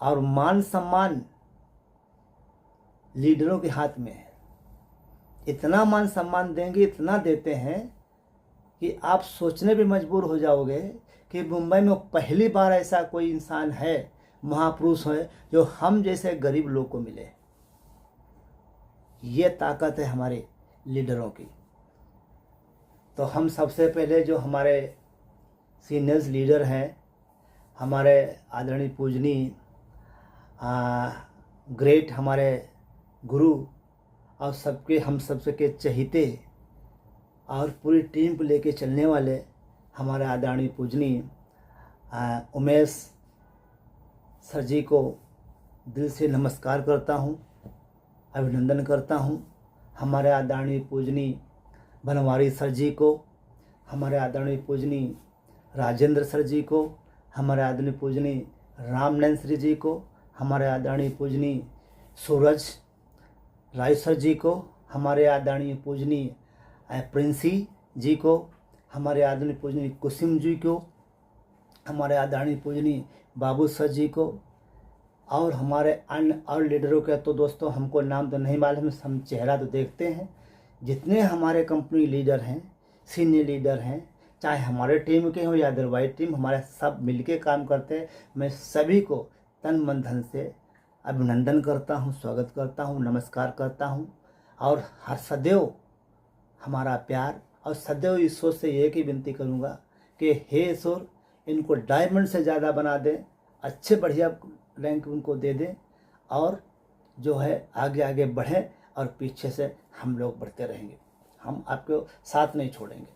S1: और मान सम्मान लीडरों के हाथ में है। इतना मान सम्मान देंगे, इतना देते हैं कि आप सोचने पे मजबूर हो जाओगे कि मुंबई में पहली बार ऐसा कोई इंसान है, महापुरुष है, जो हम जैसे गरीब लोग को मिले। ये ताकत है हमारे लीडरों की। तो हम सबसे पहले जो हमारे सीनियर्स लीडर हैं, हमारे आदरणीय पूजनीय ग्रेट हमारे गुरु और सबके हम सबसे के चहीते और पूरी टीम को लेके चलने वाले हमारे आदरणीय पूजनीय उमेश सर जी को दिल से नमस्कार करता हूँ, अभिनंदन करता हूँ। हमारे आदरणीय पूजनीय बनवारी सर जी को, हमारे आदरणीय पूजनीय राजेंद्र सर जी को, हमारे आदरणीय पूजनीय रामनयन श्री जी को, हमारे आदरणीय पूजनीय सूरज राय सर जी को, हमारे आदरणीय पूजनीय प्रिंसी जी को, हमारे आदरणीय पूजनीय कुसुम जी को, हमारे आदरणीय पूजनीय बाबू सर जी को और हमारे अन्य और लीडरों के तो दोस्तों हमको नाम तो नहीं मालूम, हम चेहरा तो देखते हैं। जितने हमारे कंपनी लीडर हैं, सीनियर लीडर हैं, चाहे हमारे टीम के हों या अदरवाइज टीम, हमारे सब मिलके काम करते हैं। मैं सभी को तन मन धन से अभिनंदन करता हूं, स्वागत करता हूं, नमस्कार करता हूं और हर सदैव हमारा प्यार और सदैव ईश्वर से एक ही विनती करूंगा कि हे ईश्वर इनको डायमंड से ज़्यादा बना दें, अच्छे बढ़िया रैंक उनको दे दें और जो है आगे आगे बढ़ें और पीछे से हम लोग बढ़ते रहेंगे, हम आपको साथ नहीं छोड़ेंगे।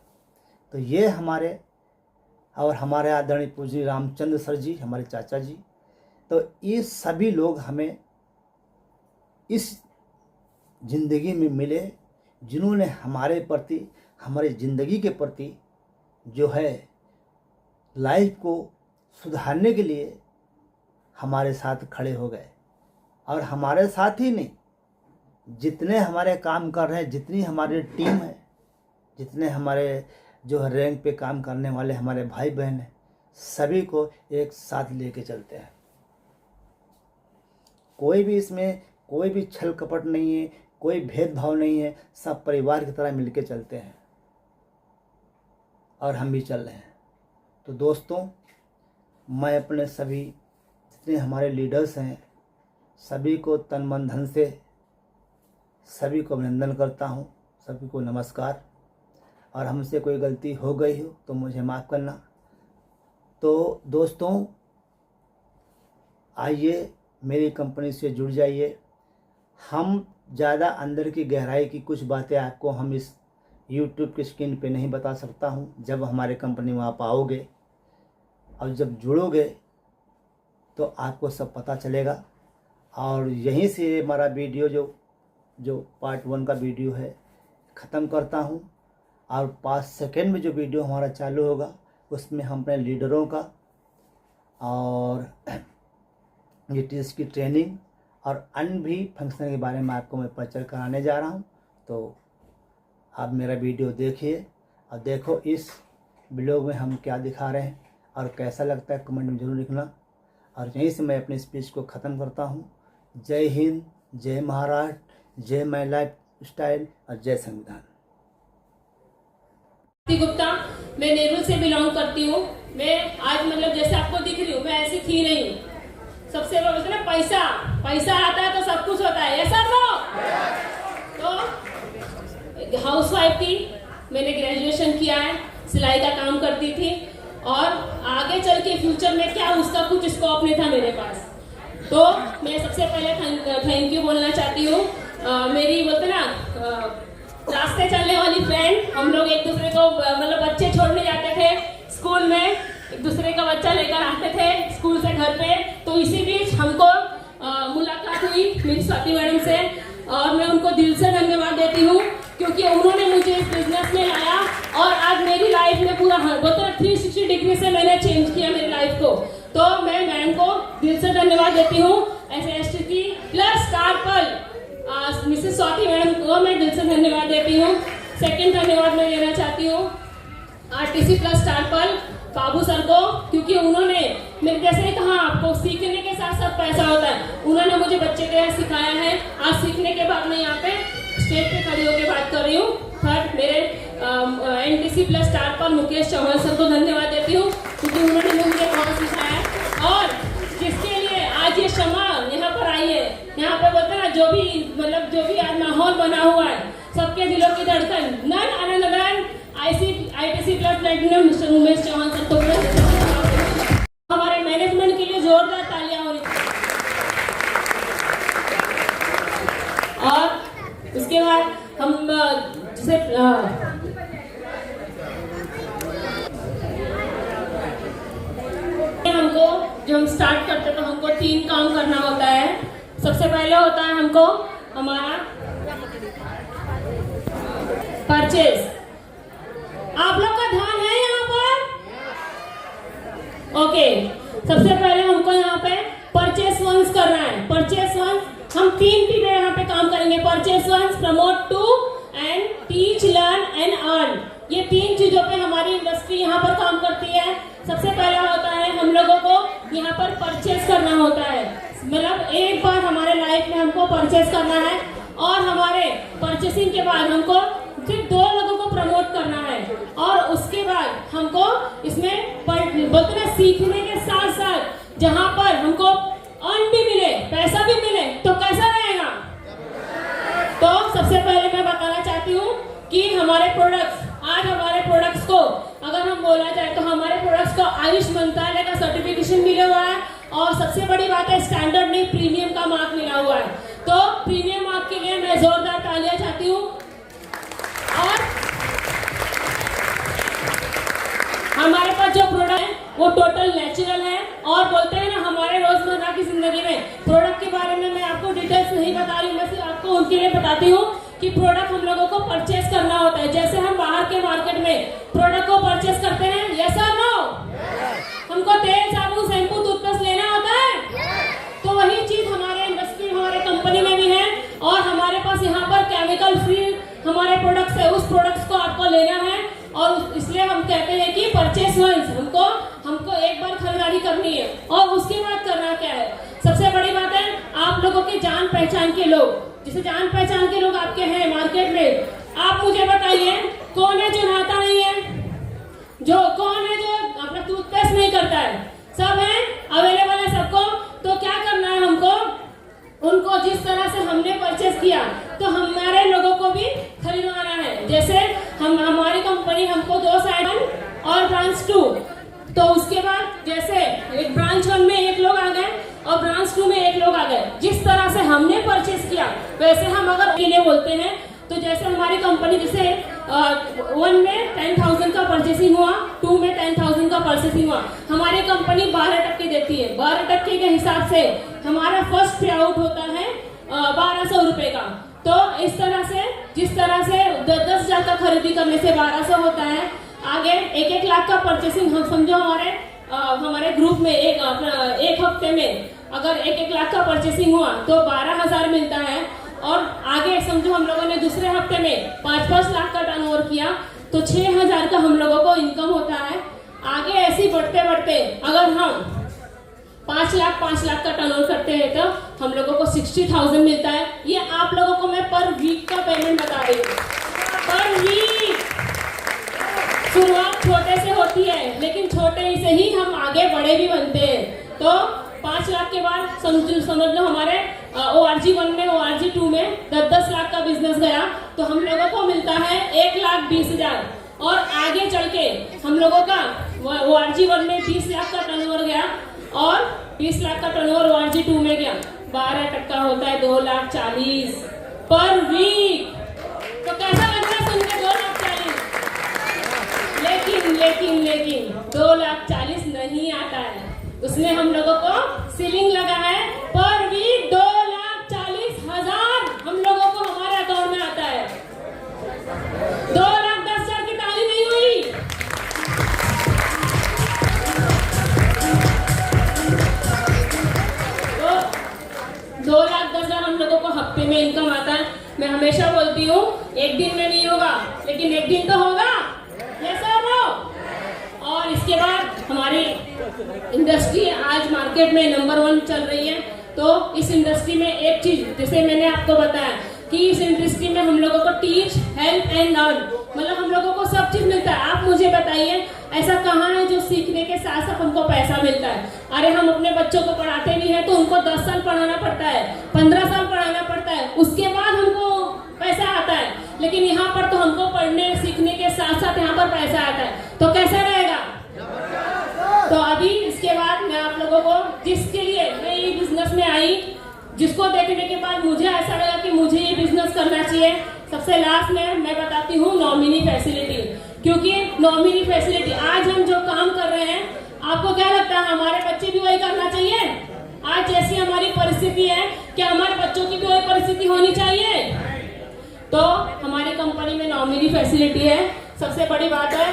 S1: तो ये हमारे और हमारे आदरणीय पूज्य रामचंद्र सर जी, हमारे चाचा जी, तो ये सभी लोग हमें इस ज़िंदगी में मिले जिन्होंने हमारे प्रति, हमारी ज़िंदगी के प्रति जो है लाइफ को सुधारने के लिए हमारे साथ खड़े हो गए। और हमारे साथ ही नहीं, जितने हमारे काम कर रहे हैं, जितनी हमारी टीम है, जितने हमारे जो है रैंक पे काम करने वाले हमारे भाई बहन हैं, सभी को एक साथ लेके चलते हैं। कोई भी इसमें कोई भी छल कपट नहीं है, कोई भेदभाव नहीं है, सब परिवार की तरह मिलके चलते हैं और हम भी चल रहे हैं। तो दोस्तों, मैं अपने सभी जितने हमारे लीडर्स हैं सभी को तन मन धन से सभी को अभिनंदन करता हूं, सभी को नमस्कार। और हमसे कोई गलती हो गई हो तो मुझे माफ़ करना। तो दोस्तों, आइए मेरी कंपनी से जुड़ जाइए। हम ज़्यादा अंदर की गहराई की कुछ बातें आपको हम इस YouTube की स्क्रीन पे नहीं बता सकता हूँ। जब हमारे कंपनी में आप आओगे और जब जुड़ोगे तो आपको सब पता चलेगा। और यहीं से हमारा वीडियो जो पार्ट 1 का वीडियो है ख़त्म करता हूँ और 5 सेकेंड में जो वीडियो हमारा चालू होगा उसमें हम अपने लीडरों का और यूटीएस की ट्रेनिंग और अन्य भी फंक्शन के बारे में आपको मैं परिचय कराने जा रहा हूँ। तो आप मेरा वीडियो देखिए और देखो इस ब्लॉग में हम क्या दिखा रहे हैं और कैसा लगता है कमेंट में ज़रूर लिखना। और यहीं से मैं अपनी स्पीच को ख़त्म करता हूँ। जय हिंद, जय महाराष्ट्र, जय माय लाइफ स्टाइल और जय संविधान।
S2: गुप्ता, मैं नेहरू से बिलोंग करती हूँ। मैं आज मतलब जैसे आपको दिख रही हूँ, मैं ऐसी थी नहीं हूँ। सबसे बोलते ना पैसा आता है तो सब कुछ होता है, ये सब तो हाउस वाइफ थी, मैंने ग्रेजुएशन किया है, सिलाई का काम करती थी और आगे चल के फ्यूचर में क्या उसका कुछ स्कोप नहीं था मेरे पास। तो मैं सबसे पहले थैंक यू बोलना चाहती हूँ। मेरी बोलते ना रास्ते चलने वाली फ्रेंड, हम लोग एक दूसरे को मतलब बच्चे छोड़ने जाते थे स्कूल में, एक दूसरे का बच्चा लेकर आते थे स्कूल से घर पे। तो इसी बीच हमको मुलाकात हुई मेरी स्वाति मैडम से और मैं उनको दिल से धन्यवाद देती हूँ क्योंकि उन्होंने मुझे इस बिजनेस में लाया और आज मेरी लाइफ में पूरा 360 डिग्री से मैंने चेंज किया मेरी लाइफ को। तो मैं मैम को दिल से धन्यवाद देती हूँ। SST प्लस कार्पल मिसेस स्वाति मैडम को मैं दिल से धन्यवाद देती हूँ। सेकंड धन्यवाद मैं देना चाहती हूँ RTC प्लस कार्पल बाबू सर को, क्योंकि उन्होंने मेरे जैसे कहा आपको सीखने के साथ साथ पैसा होता है, उन्होंने मुझे बच्चे के सिखाया है। आज सीखने के बाद मैं यहाँ पे स्टेज पे खड़ी होकर बात कर रही हूँ। थर्ड मेरे NTC प्लस स्टार पर मुकेश चौहान सर को धन्यवाद देती हूँ क्योंकि उन्होंने मुझे बहुत सिखाया और जिसके लिए आज ये क्षमा यहाँ पर आई है। यहाँ पे बोलते ना जो भी आज माहौल बना हुआ है, सबके दिलों की धड़कन नन Anant ITC plus platinum Mr Umesh Chauhan sir को हमारे मैनेजमेंट के लिए जोरदार तालियां हो रही। और उसके बाद हम जैसे हमको जो हम स्टार्ट करते तो हमको 3 काम करना होता है। सबसे पहले होता है हमको हमारा परचेज। आप लोग का ध्यान है यहाँ पर? ओके, सबसे पहले हमको यहाँ पे परचेस वंस करना है। परचेस वंस हम 3 चीजें यहाँ पे काम करेंगे। Purchase once, promote two and teach, learn and earn. ये 3 चीजों पे हमारी इंडस्ट्री यहाँ पर काम करती है। सबसे पहला होता है पर परचेस करना होता है। मतलब एक बार हमारे लाइफ में हमको परचेस करना है और हमारे परचेसिंग के बाद हमको सिर्फ 2 लोगों को प्रमोट करना है और उसके बाद हमको इसमें बोलते हैं सीखने के साथ साथ जहाँ पर हमको अर्न भी मिले, पैसा भी मिले, तो कैसा रहेगा। तो सबसे पहले मैं बताना चाहती हूँ कि हमारे प्रोडक्ट्स, आज हमारे प्रोडक्ट्स को अगर हम बोला जाए तो हमारे प्रोडक्ट्स को आयुष मंत्रालय का सर्टिफिकेशन मिला हुआ है और सबसे बड़ी बात है स्टैंडर्ड नहीं प्रीमियम का मार्क मिला हुआ है। तो प्रीमियम मार्क के लिए मैं जोरदार तालियां चाहती हूँ। और हमारे पास जो प्रोडक्ट है वो टोटल नेचुरल है और बोलते हैं ना हमारे रोजमर्रा की जिंदगी में प्रोडक्ट के बारे में मैं आपको डिटेल्स नहीं बता रही हूँ, मैं सिर्फ आपको उनके लिए बताती हूँ कि प्रोडक्ट हम लोगों को परचेस करना होता है। जैसे हम बाहर के मार्केट में प्रोडक्ट को परचेस करते हैं, यस और नो, हमको तेल, साबुन, शैम्पू, टूथपेस्ट लेना होता है। तो वही चीज हमारे इंडस्ट्री, हमारे कंपनी में भी है और हमारे पास यहाँ पर केमिकल फ्री हमारे प्रोडक्ट्स है, उस प्रोडक्ट्स को आपको लेना है और इसलिए हम कहते हैं कि परचेस वंस, हमको एक बार खरीदारी करनी है और उसके बाद करना क्या है। सबसे बड़ी बात है आप लोगों के जान पहचान के लोग, जिसे जान पहचान के लोग आपके हैं मार्केट में, आप मुझे बताइए कौन है जो नहाता नहीं है, कौन है जो अपना टूथपेस्ट नहीं करता है, सब है, अवेलेबल है सबको। तो क्या करना है हमको, उनको जिस तरह से हमने परचेस किया तो हमारे लोगों को भी खरीदवाना है। जैसे हमारी कंपनी हमको 2 साइड और ब्रांच 2, तो उसके बाद जैसे एक ब्रांच 1 में 1 लोग आ गए और ब्रांच 2 में 1 लोग आ गए। जिस तरह से हमने परचेस किया वैसे हम अगर के लिए बोलते हैं तो जैसे हमारी कंपनी जैसे 1 में 10,000 का परचेसिंग हुआ, 2 में 10,000 का परचेसिंग हुआ, हमारी कंपनी 12% देती है। 12% के हिसाब से हमारा फर्स्ट पे आउट होता है 1200 रुपए का। तो इस तरह से जिस तरह से 10,000 का खरीदी करने से 1200 होता है, आगे 1-1 लाख का परचेसिंग हम समझो हमारे ग्रुप में एक हफ्ते में अगर 1-1 लाख का परचेसिंग हुआ तो 12,000 मिलता है और आगे समझो हम लोगों ने दूसरे हफ्ते में 5-5 लाख का टर्नओवर किया तो 6,000 का हम लोगों को इनकम होता है। आगे ऐसे बढ़ते बढ़ते अगर हम 5 लाख का टर्नओवर करते हैं तो हम लोगों को 60,000 मिलता है। ये आप लोगों को मैं पर वीक का पेमेंट बता रही हूँ, पर वीक। शुरुआत छोटे से होती है लेकिन छोटे से ही हम आगे बड़े भी बनते हैं। तो 5 लाख के बाद समझ लो हमारे ORG 1 में ORG 2 में 10 लाख का बिजनेस गया तो हम लोगों को मिलता है 1,20,000 और आगे चल के हम लोगों का ORG 1 में 20 लाख का टर्नओवर गया और 20 लाख का टर्नओवर ORG 2 में गया, 12% होता है 2,40,000 पर वीक। तो कैसा लग रहा है सुन के 2,40,000? लेकिन 2,40,000 नहीं आता है, उसमें हम लोगों को सीलिंग लगा है पर वीक 2,40,000 हम लोगों को हमारे अकाउंट में आता है। 2,10,000 की ताली नहीं हुई। तो 2,10,000 हम लोगों को हफ्ते में इनकम आता है। मैं हमेशा बोलती हूँ एक दिन में नहीं होगा लेकिन एक दिन तो होगा, यस और नो। और इसके बाद हमारी इंडस्ट्री आज मार्केट में नंबर 1 चल रही है। तो इस इंडस्ट्री में एक चीज जैसे मैंने आपको बताया कि इस इंडस्ट्री में हम लोगों को टीच, हेल्प एंड लर्न, मतलब हम लोगों को सब चीज मिलता है। आप मुझे बताइए ऐसा कहाँ है जो सीखने के साथ साथ हमको पैसा मिलता है। अरे हम अपने बच्चों को पढ़ाते भी हैं तो उनको 10 साल पढ़ाना पड़ता है, 15 साल पढ़ाना पड़ता है, उसके बाद हमको पैसा आता है। लेकिन यहाँ पर तो हमको पढ़ने सीखने के साथ साथ यहाँ पर पैसा आता है, तो कैसा रहेगा। तो अभी इसके बाद मैं आप लोगों को जिसके लिए मैं ये बिजनेस में आई, जिसको देखने के बाद मुझे ऐसा लगा कि मुझे ये बिजनेस करना चाहिए, सबसे लास्ट में मैं बताती हूँ नॉमिनी फैसिलिटी। क्योंकि नॉमिनी फैसिलिटी आज हम जो काम कर रहे हैं, आपको क्या लगता है हमारे बच्चे भी वही करना चाहिए? आज जैसी हमारी परिस्थिति है क्या हमारे बच्चों की भी वही परिस्थिति होनी चाहिए? तो हमारी कंपनी में नॉमिनी फैसिलिटी है, सबसे बड़ी बात है।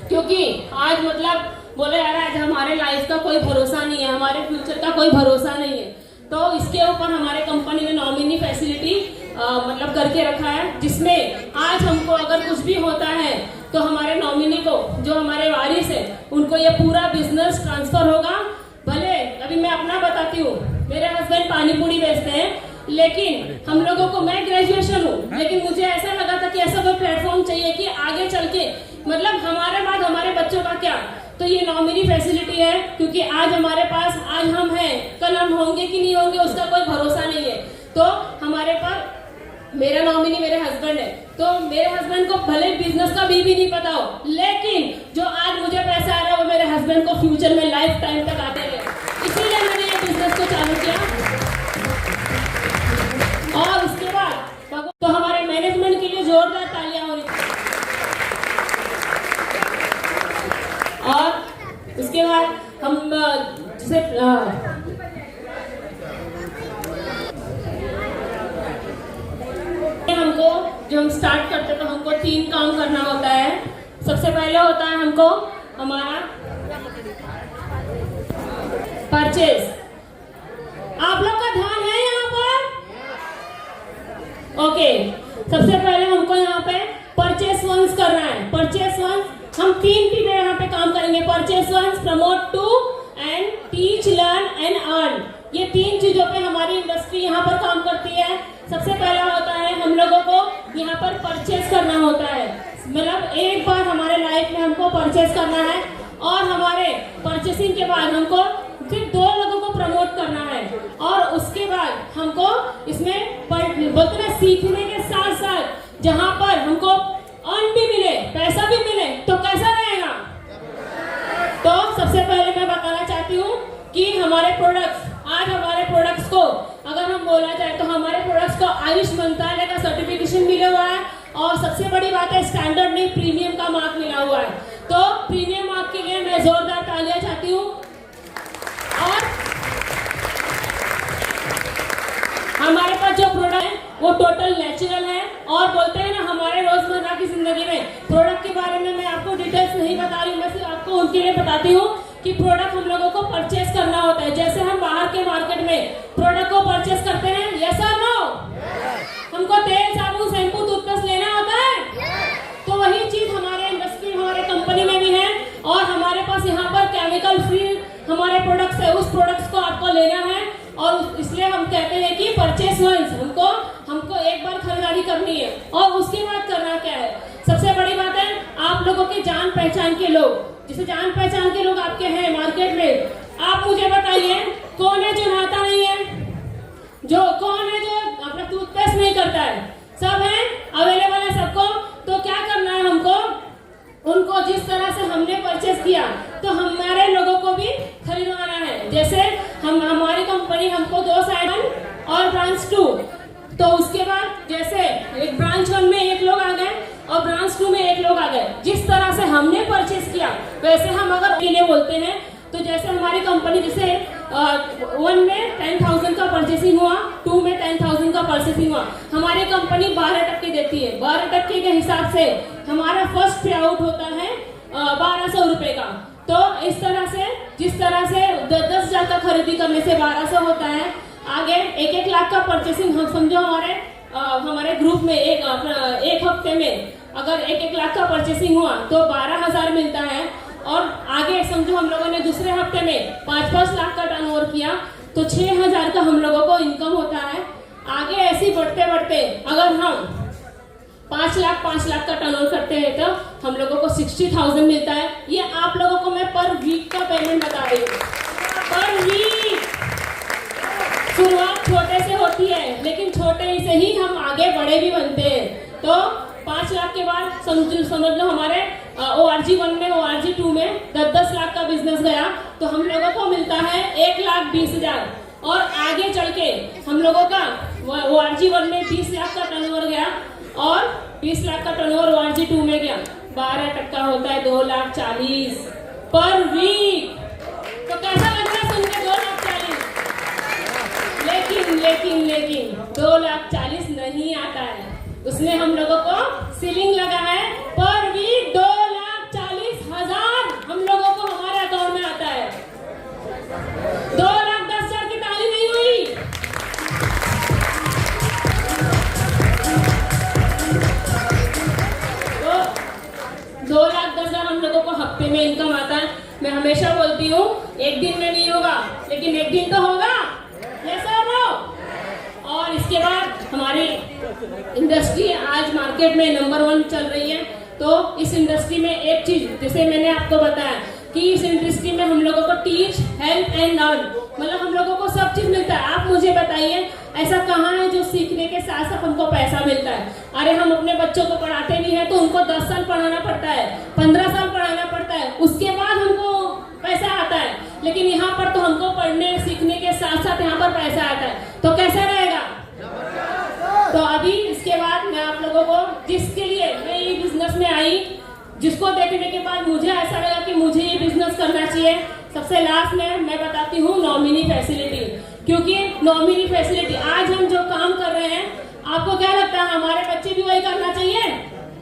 S2: क्योंकि आज मतलब बोले यार आज हमारे लाइफ का कोई भरोसा नहीं है, हमारे फ्यूचर का कोई भरोसा नहीं है, तो इसके ऊपर हमारे कंपनी ने नॉमिनी फैसिलिटी मतलब करके रखा है, जिसमें आज हमको अगर कुछ भी होता है तो हमारे नॉमिनी को जो हमारे वारिस है उनको ये पूरा बिजनेस ट्रांसफर होगा। भले मैं अपना बताती हूँ, मेरे हस्बैंड पानी पूरी बेचते हैं, लेकिन हम लोगों को, मैं ग्रेजुएशन हूँ, लेकिन मुझे ऐसा लगा था कि ऐसा कोई प्लेटफॉर्म चाहिए कि आगे चल के मतलब हमारे बाद हमारे बच्चों का क्या, तो ये नॉमिनी फैसिलिटी है, क्योंकि आज हमारे पास, आज हम हैं, कल हम होंगे कि नहीं होंगे उसका कोई भरोसा नहीं है। तो हमारे पास मेरा नॉमिनी मेरे हस्बैंड है, तो मेरे हस्बैंड को भले बिजनेस का भी नहीं पता हो, लेकिन जो आज मुझे पैसा आ रहा है वो मेरे हस्बैंड को फ्यूचर में लाइफ टाइम तक आते रहे, इसीलिए मैंने ये बिजनेस को चालू किया। और उसके बाद तो हमारे मैनेजमेंट के लिए जोरदार तालियां होनी। और उसके बाद हम जैसे हमको जो हम स्टार्ट करते तो हमको 3 काम करना होता है। सबसे पहले होता है हमको हमारा परचेज। आप लोग का ध्यान है यहाँ पर? ओके, सबसे पहले हमको यहाँ पे परचेस वंस करना है। परचेस वंस हम 3 चीजें यहाँ पे काम करेंगे। Purchase once, promote two and teach, learn and earn. ये 3 चीजों पे हमारी इंडस्ट्री यहाँ पर काम करती है। सबसे पहला होता है हम लोगों को यहाँ पर परचेस करना होता है, मतलब एक बार हमारे लाइफ में हमको परचेस करना है, और हमारे परचेसिंग के बाद हमको फिर 2 लोगों को प्रमोट करना है, और उसके बाद हमको इसमें बोलते हैं सीखने के साथ साथ जहाँ पर हमको अर्न भी मिले, पैसा भी मिले, तो कैसा रहेगा। तो सबसे पहले मैं बताना चाहती हूँ कि हमारे प्रोडक्ट्स, आज हमारे प्रोडक्ट्स को अगर हम बोला जाए तो हमारे प्रोडक्ट्स को आयुष मंत्रालय का सर्टिफिकेशन मिला हुआ है, और सबसे बड़ी बात है स्टैंडर्ड नहीं, प्रीमियम का मार्क मिला हुआ है। तो प्रीमियम मार्क के लिए मैं जोरदार तालियां चाहती हूँ। और हमारे पास जो प्रोडक्ट है वो टोटल नेचुरल है, और बोलते हैं ना हमारे रोजमर्रा की जिंदगी में प्रोडक्ट के बारे में मैं आपको डिटेल्स नहीं बता रही हूँ, मैं सिर्फ आपको उनके लिए बताती हूँ कि प्रोडक्ट हम लोगों को परचेस करना होता है। जैसे हम बाहर के मार्केट में प्रोडक्ट को परचेस करते हैं, यस और नो, हमको तेल, साबुन, शैम्पू, टूथपेस्ट लेना होता है, तो वही चीज हमारे इंडस्ट्री, हमारे कंपनी में भी है, और हमारे पास यहाँ पर केमिकल फ्री हमारे प्रोडक्ट्स है, उस प्रोडक्ट्स को आपको लेना है, और इसलिए हम कहते हैं कि परचेस वंस, हमको एक बार खरीदारी करनी है, और उसके बाद करना क्या है। सबसे बड़ी बात है आप लोगों के जान पहचान के लोग, जिसे जान पहचान के लोग आपके हैं मार्केट में, आप मुझे बताइए कौन है जो नहाता नहीं है, जो कौन है जो अपना टूथपेस्ट नहीं करता है, सब है, अवेलेबल है सबको। तो क्या करना है हमको, उनको जिस तरह से हमने परचेस किया तो हमारे लोगों को भी खरीदवाना है। जैसे हमारी कंपनी हमको 2 साइड 1 और ब्रांच 2, तो उसके बाद जैसे एक ब्रांच 1 में 1 लोग आ गए और ब्रांच 2 में 1 लोग आ गए, जिस तरह से हमने परचेस किया वैसे हम अगर इन्हें बोलते हैं, तो जैसे हमारी कंपनी जैसे 1 में 10,000 का परचेसिंग हुआ, 2 में 10,000 का परचेसिंग हुआ, हमारी कंपनी 12% देती है। 12% के हिसाब से हमारा फर्स्ट पे आउट होता है 1200 रुपए का। तो इस तरह से, जिस तरह से 10,000 का खरीदी करने से 1200 होता है, आगे 1-1 लाख का परचेसिंग, हम समझो हमारे ग्रुप में एक हफ्ते में अगर 1-1 लाख का परचेसिंग हुआ तो 12,000 मिलता है, और आगे समझो हम लोगों ने दूसरे हफ्ते में 5-5 लाख का टर्नओवर किया तो 6,000 का हम लोगों को इनकम होता है। आगे ऐसे बढ़ते बढ़ते अगर हम 5 लाख का टर्नओवर करते हैं तो हम लोगों को 60,000 मिलता है। ये आप लोगों को मैं पर वीक का पेमेंट बता रही हूँ, पर वीक। शुरुआत छोटे से होती है, लेकिन छोटे से ही हम आगे बड़े भी बनते हैं। तो 5 लाख के बाद समझ लो हमारे ORG 1 में, ORG 2 में 10-10 लाख का बिजनेस गया तो हम लोगों को मिलता है 1,20,000, और आगे चल के हम लोगों का ORG 1 में 20 लाख का टर्नओवर गया, और 20 लाख का टर्नओवर ORG 2 में गया, 12% होता है 2,40,000 पर वीक। तो कैसा लग रहा है सुन के 2,40,000? लेकिन 2,40,000 नहीं आता है, उसमें हम लोगों को सीलिंग लगा है पर वीक 2,40,000 हम लोगों को हमारे अकाउंट में आता है। 2,10,000 की ताली नहीं हुई। तो 2,10,000 हम लोगों को हफ्ते में इनकम आता है। मैं हमेशा बोलती हूँ एक दिन में नहीं होगा, लेकिन एक दिन तो होगा। यस और नो? और इसके बाद हमारी इंडस्ट्री आज मार्केट में नंबर 1 चल रही है। तो इस इंडस्ट्री में एक चीज जैसे मैंने आपको बताया कि इस इंडस्ट्री में हम लोगों को टीच, हेल्प एंड लर्न, मतलब हम लोगों को सब चीज मिलता है। आप मुझे बताइए ऐसा कहाँ है जो सीखने के साथ साथ हमको पैसा मिलता है? अरे हम अपने बच्चों को पढ़ाते भी हैं तो उनको 10 साल पढ़ाना पड़ता है, 15 साल पढ़ाना पड़ता है, उसके बाद हमको पैसा आता है। लेकिन यहाँ पर तो हमको पढ़ने सीखने के साथ साथ यहाँ पर पैसा आता है, तो कैसे रहेगा? तो अभी इसके बाद मैं आप लोगों को, जिसके लिए मैं ये बिजनेस में आई, जिसको देखने के बाद मुझे ऐसा लगा कि मुझे ये बिजनेस करना चाहिए, सबसे लास्ट में मैं बताती हूँ नॉमिनी फैसिलिटी। क्योंकि नॉमिनी फैसिलिटी आज हम जो काम कर रहे हैं, आपको क्या लगता है हमारे बच्चे भी वही करना चाहिए?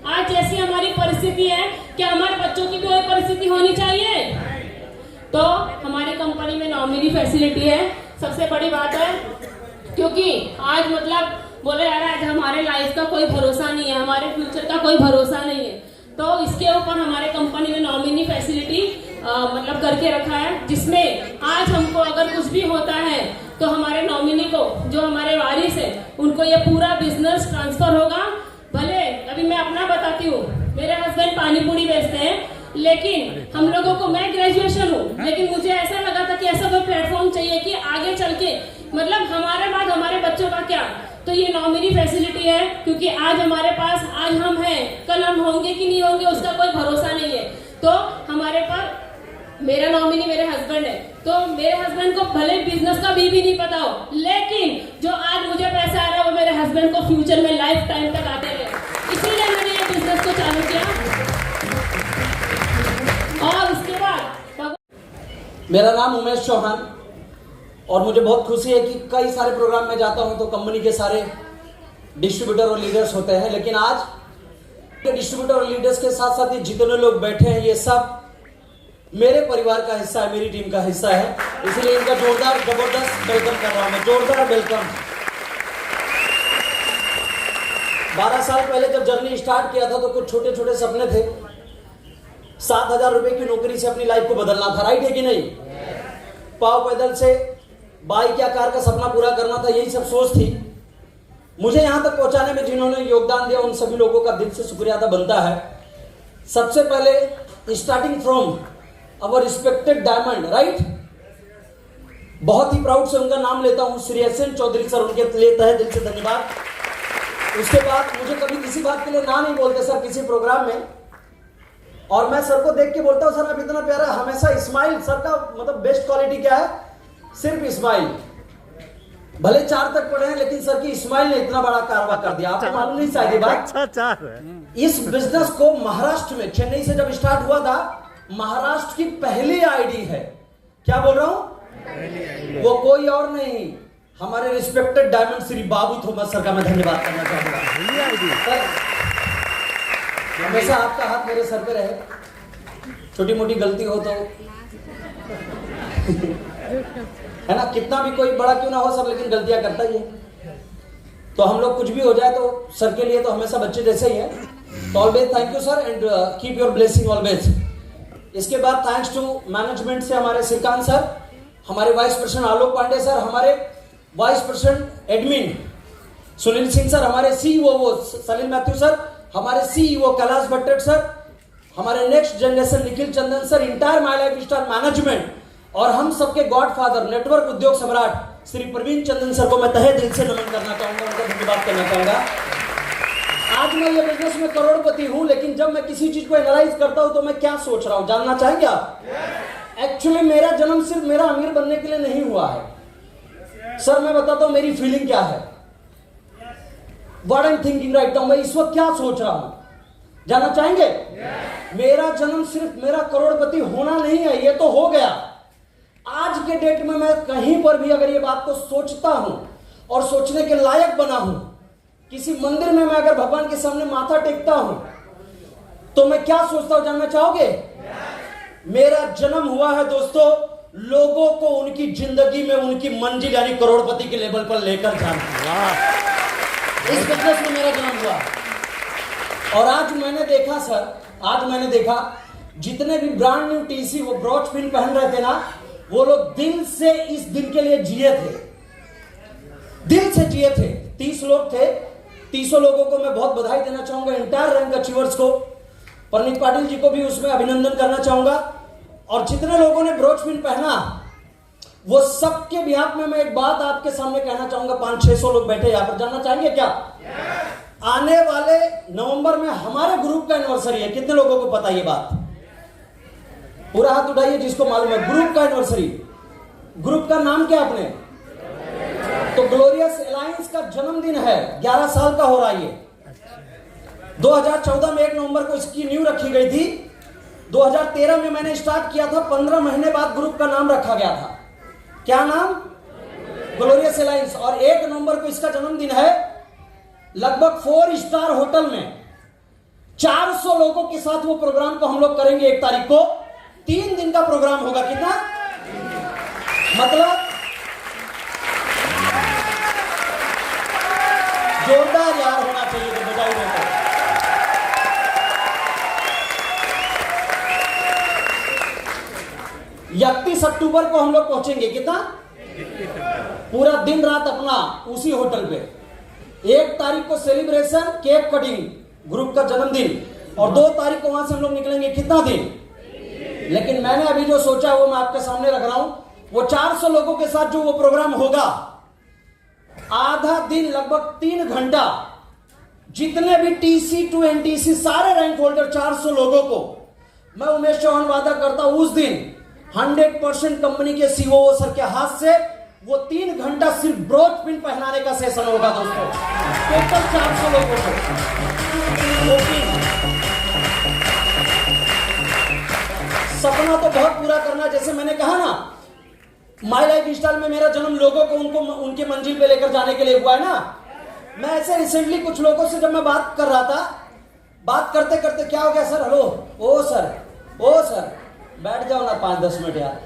S2: आज जैसी हमारी परिस्थिति है, क्या हमारे बच्चों की भी वही परिस्थिति होनी चाहिए? तो हमारी कंपनी में नॉमिनी फैसिलिटी है, सबसे बड़ी बात है। क्योंकि आज मतलब बोले यार आज हमारे लाइफ का कोई भरोसा नहीं है, हमारे फ्यूचर का कोई भरोसा नहीं है, तो इसके ऊपर हमारे कंपनी ने नॉमिनी फैसिलिटी मतलब करके रखा है, जिसमें आज हमको अगर कुछ भी होता है तो हमारे नॉमिनी को, जो हमारे वारिस है, उनको ये पूरा बिजनेस ट्रांसफर होगा। भले अभी मैं अपना बताती हूँ, मेरे हस्बैंड पानी पूरी बेचते हैं, लेकिन हम लोगों को, मैं ग्रेजुएशन हूँ, लेकिन मुझे ऐसा लगा था कि ऐसा कोई प्लेटफॉर्म चाहिए कि आगे चल के मतलब हमारे बाद हमारे बच्चों का क्या, तो ये नॉमिनी फैसिलिटी है। क्योंकि आज हमारे पास, आज हम हैं, कल हम होंगे कि नहीं होंगे उसका कोई भरोसा नहीं है। तो हमारे पास मेरा नॉमिनी मेरे हस्बैंड है, तो मेरे हस्बैंड को भले बिजनेस का भी नहीं पता हो, लेकिन जो आज मुझे पैसा आ रहा है वो मेरे हस्बैंड को फ्यूचर में लाइफ टाइम तक आते रहे। इसीलिए मैंने ये बिजनेस को चालू किया। और उसके बाद
S3: मेरा नाम उमेश चौहान, और मुझे बहुत खुशी है कि कई सारे प्रोग्राम में जाता हूं तो कंपनी के सारे डिस्ट्रीब्यूटर और लीडर्स होते हैं, लेकिन आज डिस्ट्रीब्यूटर और लीडर्स के साथ साथ ये जितने लोग बैठे हैं ये सब मेरे परिवार का हिस्सा है, मेरी टीम का हिस्सा है। इसलिए इनका जोरदार जबरदस्त वेलकम कर रहा हूं मैं, जोरदार वेलकम। 12 साल पहले जब जर्नी स्टार्ट किया था तो कुछ छोटे छोटे सपने थे। 7,000 रुपए की नौकरी से अपनी लाइफ को बदलना था, राइट है कि नहीं? पाव पैदल से बाइक या कार का सपना पूरा करना था, यही सब सोच थी। मुझे यहां तक पहुंचाने में जिन्होंने योगदान दिया उन सभी लोगों का दिल से शुक्रिया अदा बनता है। सबसे पहले starting from our respected diamond, right, बहुत ही प्राउड से उनका नाम लेता हूं, Shri S N Chaudhary sir, उनके लिए तहे दिल से धन्यवाद। उसके बाद मुझे कभी किसी बात के लिए ना नहीं बोलते सर किसी प्रोग्राम में, और मैं सर को देख के बोलता हूं सर आप इतना प्यारा, हमेशा स्माइल। सर का मतलब बेस्ट क्वालिटी क्या है? सिर्फ स्माइल। भले 4 तक पढ़े हैं लेकिन सर की स्माइल ने इतना बड़ा कारवां कर दिया, आपको मालूम नहीं शायद ये बात। इस बिजनेस को महाराष्ट्र में, चेन्नई से जब स्टार्ट हुआ था, महाराष्ट्र की पहली आईडी है। क्या बोल रहा हूं? वो कोई और नहीं, हमारे रिस्पेक्टेड डायमंड श्री बाबू थोमस सर का मैं धन्यवाद करना चाहूंगा। हमेशा आपका हाथ मेरे सर पे रहे, छोटी मोटी गलती हो तो है ना, कितना भी कोई बड़ा क्यों ना हो सर, लेकिन गलतियां करता ही है। तो हम लोग कुछ भी हो जाए तो सर के लिए तो हमेशा बच्चे जैसे ही है। तो always thank you sir and keep your blessing always. इसके बाद थैंक्स टू मैनेजमेंट से हमारे श्रीकांत सर, हमारे वाइस प्रेसिडेंट आलोक पांडे सर, हमारे vice president admin Sunil Singh sir, हमारे सीईओ सलीम मैथ्यू सर, हमारे सीईओ कैलाश भट्ट सर, हमारे next generation Nikhil Chandan sir, entire my life style management, और हम सबके गॉडफादर नेटवर्क उद्योग सम्राट श्री प्रवीण चंदन सर को मैं तहे दिल से नमन करना चाहूंगा, उनका धन्यवाद करना चाहूंगा। आज मैं ये बिजनेस में करोड़पति हूं, लेकिन जब मैं किसी चीज को एनालाइज करता हूं तो मैं क्या सोच रहा हूं जानना चाहेंगे आप? एक्चुअली मेरा जन्म सिर्फ मेरा अमीर बनने के लिए नहीं हुआ है सर। मैं बताता हूं मेरी फीलिंग क्या है, what I am thinking right now, मैं इस वक्त क्या सोच रहा हूं जानना चाहेंगे? मेरा जन्म सिर्फ मेरा करोड़पति होना नहीं है, ये तो हो गया। आज के डेट में मैं कहीं पर भी अगर ये बात को सोचता हूं और सोचने के लायक बना हूं, किसी मंदिर में मैं अगर भगवान के सामने माथा टेकता हूं तो मैं क्या सोचता हूं जानना चाहोगे? मेरा जन्म हुआ है दोस्तों लोगों को उनकी जिंदगी में उनकी मंजिल यानी करोड़पति के लेवल पर लेकर जाना। इस बिजनेस में मेरा जन्म हुआ। और आज मैंने देखा सर, आज मैंने देखा जितने भी ब्रांड न्यू टीसी वो ब्रॉच पिन पहन रहे थे ना, वो लोग दिल से इस दिन के लिए जिए थे, दिल से जिए थे। 30 लोग थे। 30 लोगों को मैं बहुत बधाई देना चाहूंगा, इंटायर रैंक अचीवर्स को, परनीत पाटिल जी को भी उसमें अभिनंदन करना चाहूंगा। और जितने लोगों ने ब्रॉच पिन पहना, वो सबके बिहाफ में मैं एक बात आपके सामने कहना चाहूंगा। 500-600 लोग बैठे यहां पर, जानना चाहेंगे क्या? आने वाले नवंबर में हमारे ग्रुप का एनिवर्सरी है। कितने लोगों को पता ये बात? पूरा हाथ उठाइए जिसको मालूम है। ग्रुप का एनिवर्सरी। ग्रुप का नाम क्या आपने? तो ग्लोरियस अलायंस का जन्मदिन है, 11 साल का हो रहा है ये। 2014 में 1 नवंबर को इसकी नींव रखी गई थी। 2013 में मैंने स्टार्ट किया था, 15 महीने बाद ग्रुप का नाम रखा गया था। क्या नाम? Glorious alliance. और 1 नवंबर को इसका जन्मदिन है। लगभग 4 स्टार होटल में 400 लोगों के साथ वो प्रोग्राम को हम लोग करेंगे 1 तारीख को। 3 दिन का प्रोग्राम होगा। कितना? मतलब जोरदार यार होना चाहिए तो बजाई देता। 31 अक्टूबर को हम लोग पहुंचेंगे। कितना? पूरा दिन रात अपना उसी होटल पे। 1 तारीख को सेलिब्रेशन, केक कटिंग, ग्रुप का जन्मदिन, और 2 तारीख को वहां से हम लोग निकलेंगे। कितना दिन? लेकिन मैंने अभी जो सोचा वो मैं आपके सामने रख रहा हूं। वो 400 लोगों के साथ जो वो प्रोग्राम होगा, आधा दिन लगभग 3 घंटा, जितने भी टीसी टू एनटीसी सारे रैंक होल्डर 400 लोगों को मैं उमेश चौहान वादा करता हूं उस दिन 100% कंपनी के सीईओ सर के हाथ से वो 3 घंटा सिर्फ ब्रॉच पिन पहनाने का सेशन होगा दोस्तों। टोटल 400 लोगों को। सपना तो बहुत पूरा करना, जैसे मैंने कहा ना, माई लाइफ स्टाइल में मेरा जन्म लोगों को उनके मंजिल पे लेकर जाने के लिए हुआ है ना। मैं ऐसे रिसेंटली कुछ लोगों से जब मैं बात कर रहा था, बात करते करते क्या हो गया सर, हेलो, ओ सर बैठ जाओ ना 5-10 मिनट यार,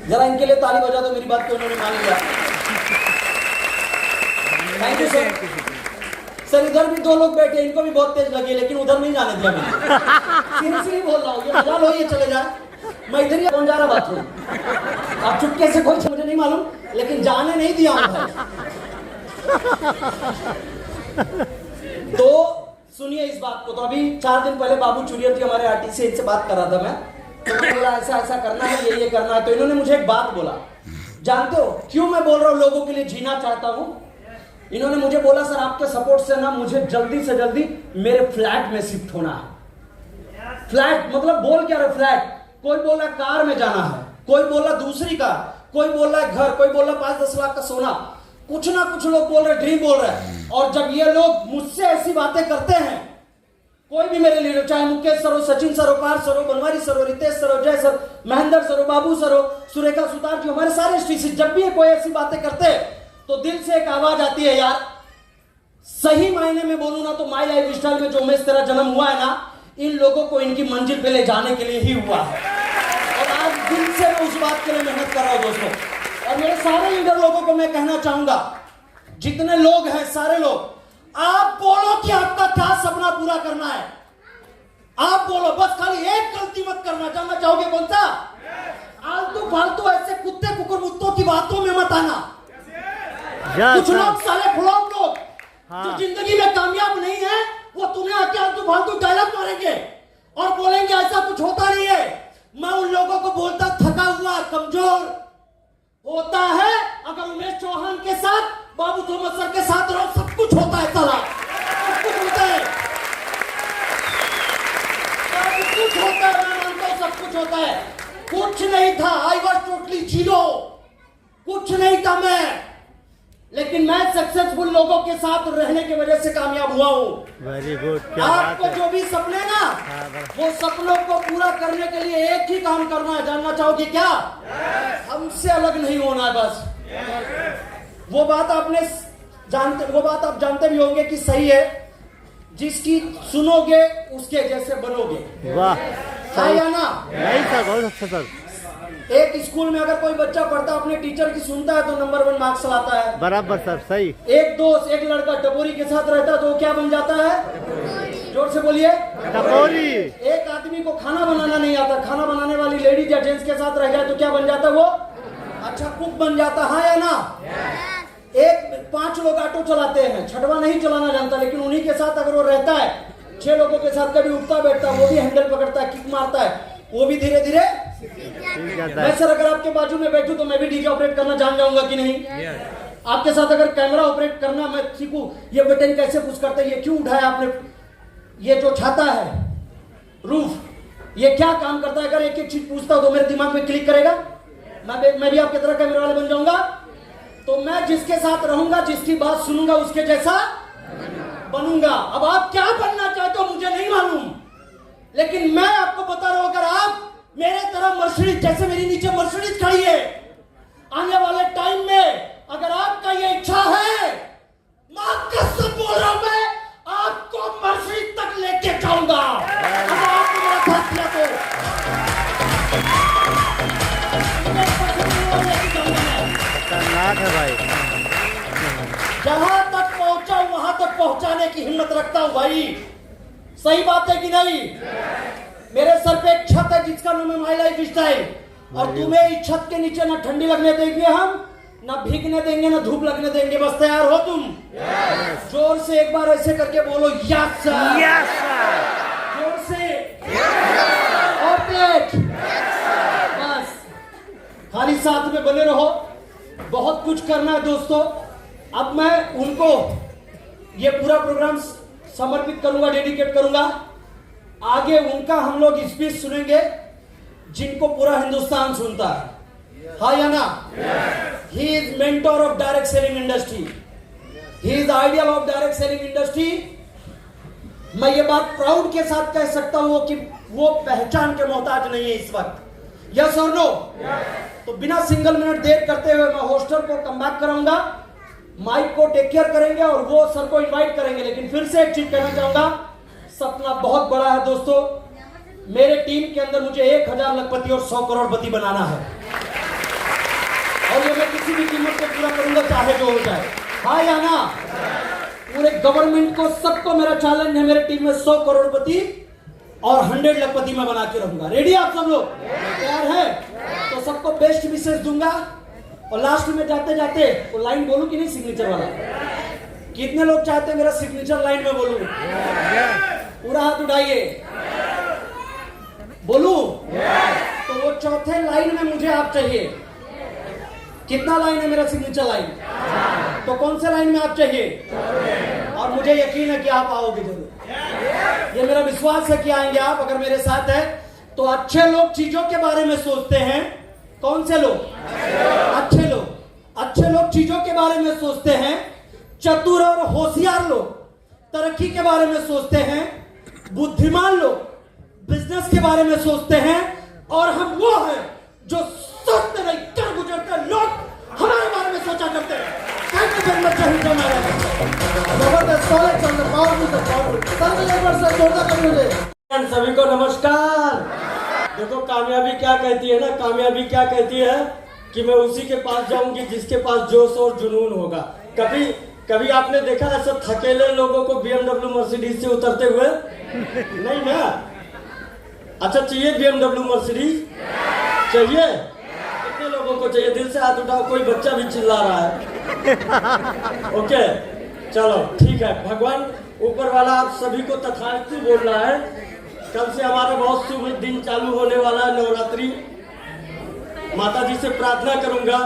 S3: जरा इनके लिए ताली बजा दो, मेरी बात को इन्होंने मान लिया। Thank you sir. इधर भी 2 लोग बैठे, इनको भी बहुत तेज लगी, लेकिन उधर नहीं जाने दिया मैंने। सीरियसली बोल रहा हूँ, ये मजा लो, ये चले जाए, मैं इधर ही कौन जा रहा बाथरूम। आप चुपके से कोई मुझे नहीं मालूम, लेकिन जाने नहीं दिया हूं भाई। तो सुनिए इस बात को। तो अभी 4 दिन पहले बाबू चुरियर जी हमारे आरटीसी, इनसे बात कर रहा था मैं, तो मैंने बोला ऐसा ऐसा करना है, ये करना है। तो इन्होंने मुझे एक बात बोला, जानते हो क्यों मैं बोल रहा हूं लोगों के लिए जीना चाहता हूं? इन्होंने मुझे बोला सर आपके सपोर्ट से ना मुझे जल्दी से जल्दी मेरे फ्लैट में शिफ्ट होना है। फ्लैट मतलब बोल क्या रहे फ्लैट? कोई बोल रहा है कार में जाना है, कोई बोल रहा दूसरी कार, कोई बोल रहा है घर, कोई बोल रहा 5-10 लाख का सोना, कुछ ना कुछ लोग बोल रहे ड्रीम बोल रहे हैं। और जब ये लोग मुझसे ऐसी बातें करते हैं, कोई भी मेरे लीडर, चाहे मुकेश सर हो, सचिन सर हो, पार सर हो, बनवारी सर हो, रितेश सर हो, जय सर, महेंद्र सर हो, बाबू सर हो, सुरेखा सुतार जी, हमारे सारे स्टीसी, जब भी कोई ऐसी बातें करते तो दिल से एक आवाज आती है यार, सही मायने में बोलूं ना तो माई लाइफ स्टाइल में जो उमेश तेरा जन्म हुआ है ना, इन लोगों को इनकी मंजिल पे ले जाने के लिए ही हुआ है। और आज दिल से मैं उस बात के लिए मेहनत कर रहा हूं दोस्तों। और मेरे सारे लीडर लोगों को मैं कहना चाहूंगा, जितने लोग हैं सारे लोग, आप बोलो कि आपका क्या सपना पूरा करना है। आप बोलो, बस खाली एक गलती मत करना। जानना चाहोगे कौन सा? आलतू फालतू ऐसे कुत्ते कुकुर मुत्तों की बातों में मत आना। कुछ लोग साले फ्लॉप लोग जो जिंदगी में कामयाब नहीं है, वो तुम्हें आके आलतू फालतू डायलॉग मारेंगे और बोलेंगे ऐसा कुछ होता नहीं है। मैं उन लोगों को बोलता, थका हुआ कमजोर होता है अगर उमेश चौहान के साथ, बाबू थोमस सर के साथ रहो, सब कुछ होता है। साला सब कुछ होता है, सब कुछ होता है। मैं मानता हूं सब कुछ होता है। कुछ नहीं था, आई वॉज टोटली जीरो, कुछ नहीं था मैं, लेकिन मैं सक्सेसफुल लोगों के साथ रहने की वजह से कामयाब हुआ हूं।
S4: Very good.
S3: आपको जो भी सपने ना, वो सपनों को पूरा करने के लिए एक ही काम करना है। जानना चाहोगे क्या? हमसे अलग नहीं होना है बस। वो बात आप जानते भी होंगे कि सही है, जिसकी सुनोगे उसके जैसे बनोगे।
S4: वाह,
S3: है या ना?
S4: नहीं सर, बहुत अच्छा सर।
S3: एक स्कूल में अगर कोई बच्चा पढ़ता अपने टीचर की सुनता है तो नंबर 1 मार्क्स लाता है।
S1: बराबर सर, सही।
S3: एक दोस्त, एक लड़का टपोरी के साथ रहता है तो वो क्या बन जाता है? जोर से बोलिए,
S1: टपोरी।
S3: एक आदमी को खाना बनाना नहीं आता, खाना बनाने वाली लेडीज या जेंट्स के साथ रह जाए तो क्या बन जाता है वो? अच्छा कुक बन जाता है, हाँ या ना? एक 5 लोग ऑटो चलाते हैं, छठवा नहीं चलाना जानता, लेकिन उन्हीं के साथ अगर वो रहता है, 6 लोगों के साथ कभी उठता बैठता, वो भी हैंडल पकड़ता है, किक मारता है, वो भी धीरे धीरे मैं सर अगर आपके बाजू में बैठूं तो मैं भी डीजे ऑपरेट करना जान जाऊंगा कि नहीं? आपके साथ अगर कैमरा ऑपरेट करना मैं सीखूं, ये बटन कैसे पुश करते हैं, ये क्यों उठाया आपने, ये जो छाता है रूफ, ये क्या काम करता है, अगर एक एक चीज पूछता हूं तो मेरे दिमाग में क्लिक करेगा, मैं भी आपकी तरह कैमरा वाले बन जाऊंगा। तो मैं जिसके साथ रहूंगा, जिसकी बात सुनूंगा, उसके जैसा बनूंगा। अब आप क्या बनना चाहते हो मुझे नहीं मालूम, लेकिन मैं आपको बता रहा हूं, अगर आप मेरे तरह मर्सिडीज, जैसे मेरी नीचे मर्सिडीज खड़ी है, आने वाले टाइम में अगर आपका ये इच्छा है, मां कसम बोल रहा हूं, मैं आपको मर्सिडीज तक लेके जाऊंगा अगर आपने मेरा साथ दिया तो।
S1: खतरनाक है भाई।
S3: जहां तक पहुंचा वहां तक पहुंचाने की हिम्मत रखता हूं भाई, सही बात है कि नहीं? मेरे सर पे एक छत है जिसका नाम है माई लाइफ स्टाइल, और तुम्हें इस छत के नीचे ना ठंडी लगने देंगे हम, ना भीगने देंगे, ना धूप लगने देंगे। बस तैयार हो तुम? जोर से एक बार ऐसे करके बोलो, यस सर।
S1: Yes sir.
S3: जोर से ऑपरेट। बस खाली साथ में बने रहो, बहुत कुछ करना है दोस्तों। अब मैं उनको ये पूरा प्रोग्राम समर्पित करूंगा, डेडिकेट करूंगा। आगे उनका हम लोग स्पीच सुनेंगे जिनको पूरा हिंदुस्तान सुनता है, हाँ या ना? He is mentor of direct selling industry, he is ideal of direct selling industry. मैं ये बात प्राउड के साथ कह सकता हूं कि वो पहचान के मोहताज नहीं है इस वक्त। यस और नो? तो बिना सिंगल मिनट देर करते हुए मैं होस्टर को कम बैक कराऊंगा, माइक को टेक केयर करेंगे और वो सर को इनवाइट करेंगे। लेकिन फिर से एक चीज कहना चाहूंगा, सपना बहुत बड़ा है दोस्तों। मेरे टीम के अंदर मुझे 1000 लखपति और 100 करोड़पति बनाना है, और ये मैं किसी भी कीमत पे पूरा करूंगा, चाहे जो हो जाए, हाँ या ना? पूरे गवर्नमेंट को, सबको मेरा चैलेंज है, मेरे टीम में 100 करोड़पति और 100 लखपति मैं बना के रहूंगा। रेडी आप सब लोग? तैयार है? तो सबको बेस्ट विशेष दूंगा, और लास्ट में जाते जाते वो लाइन बोलूं कि नहीं, सिग्नेचर वाला? कितने लोग चाहते हैं मेरा सिग्नेचर लाइन में बोलूं? पूरा हाथ उठाइए, बोलूं? तो वो चौथे लाइन में मुझे आप चाहिए। कितना लाइन है मेरा सिग्नेचर लाइन? तो कौन से लाइन में आप चाहिए? और मुझे यकीन है कि आप आओगे जरूर, ये मेरा विश्वास है कि आएंगे आप अगर मेरे साथ है। तो अच्छे लोग चीजों के बारे में सोचते हैं। कौन से लोग? अच्छे लोग। अच्छे लोग चीजों के बारे में सोचते हैं। चतुर और होशियार लोग तरक्की के बारे में सोचते हैं। बुद्धिमान लोग बिजनेस के बारे में सोचते हैं। और हम वो हैं जो सोचते नहीं, कर गुजरते लोग हमारे बारे में सोचा करते हैं। Thank you very much. सभी को नमस्कार। देखो कामयाबी क्या कहती है ना, कामयाबी क्या कहती है कि मैं उसी के पास जाऊंगी जिसके पास जोश और जुनून होगा। कभी आपने देखा ऐसा थकेले लोगों को BMW मर्सिडीज से उतरते हुए? नहीं ना? अच्छा चाहिए BMW मर्सिडीज? चाहिए? कितने लोगों को चाहिए? दिल से हाथ उठाओ। कोई बच्चा भी चिल्ला रहा है। ओके चलो ठीक है। भगवान ऊपर वाला आप सभी को तथास्तु बोल रहा है। कल से हमारा बहुत शुभ दिन चालू होने वाला है, नवरात्रि। माता जी से प्रार्थना करूंगा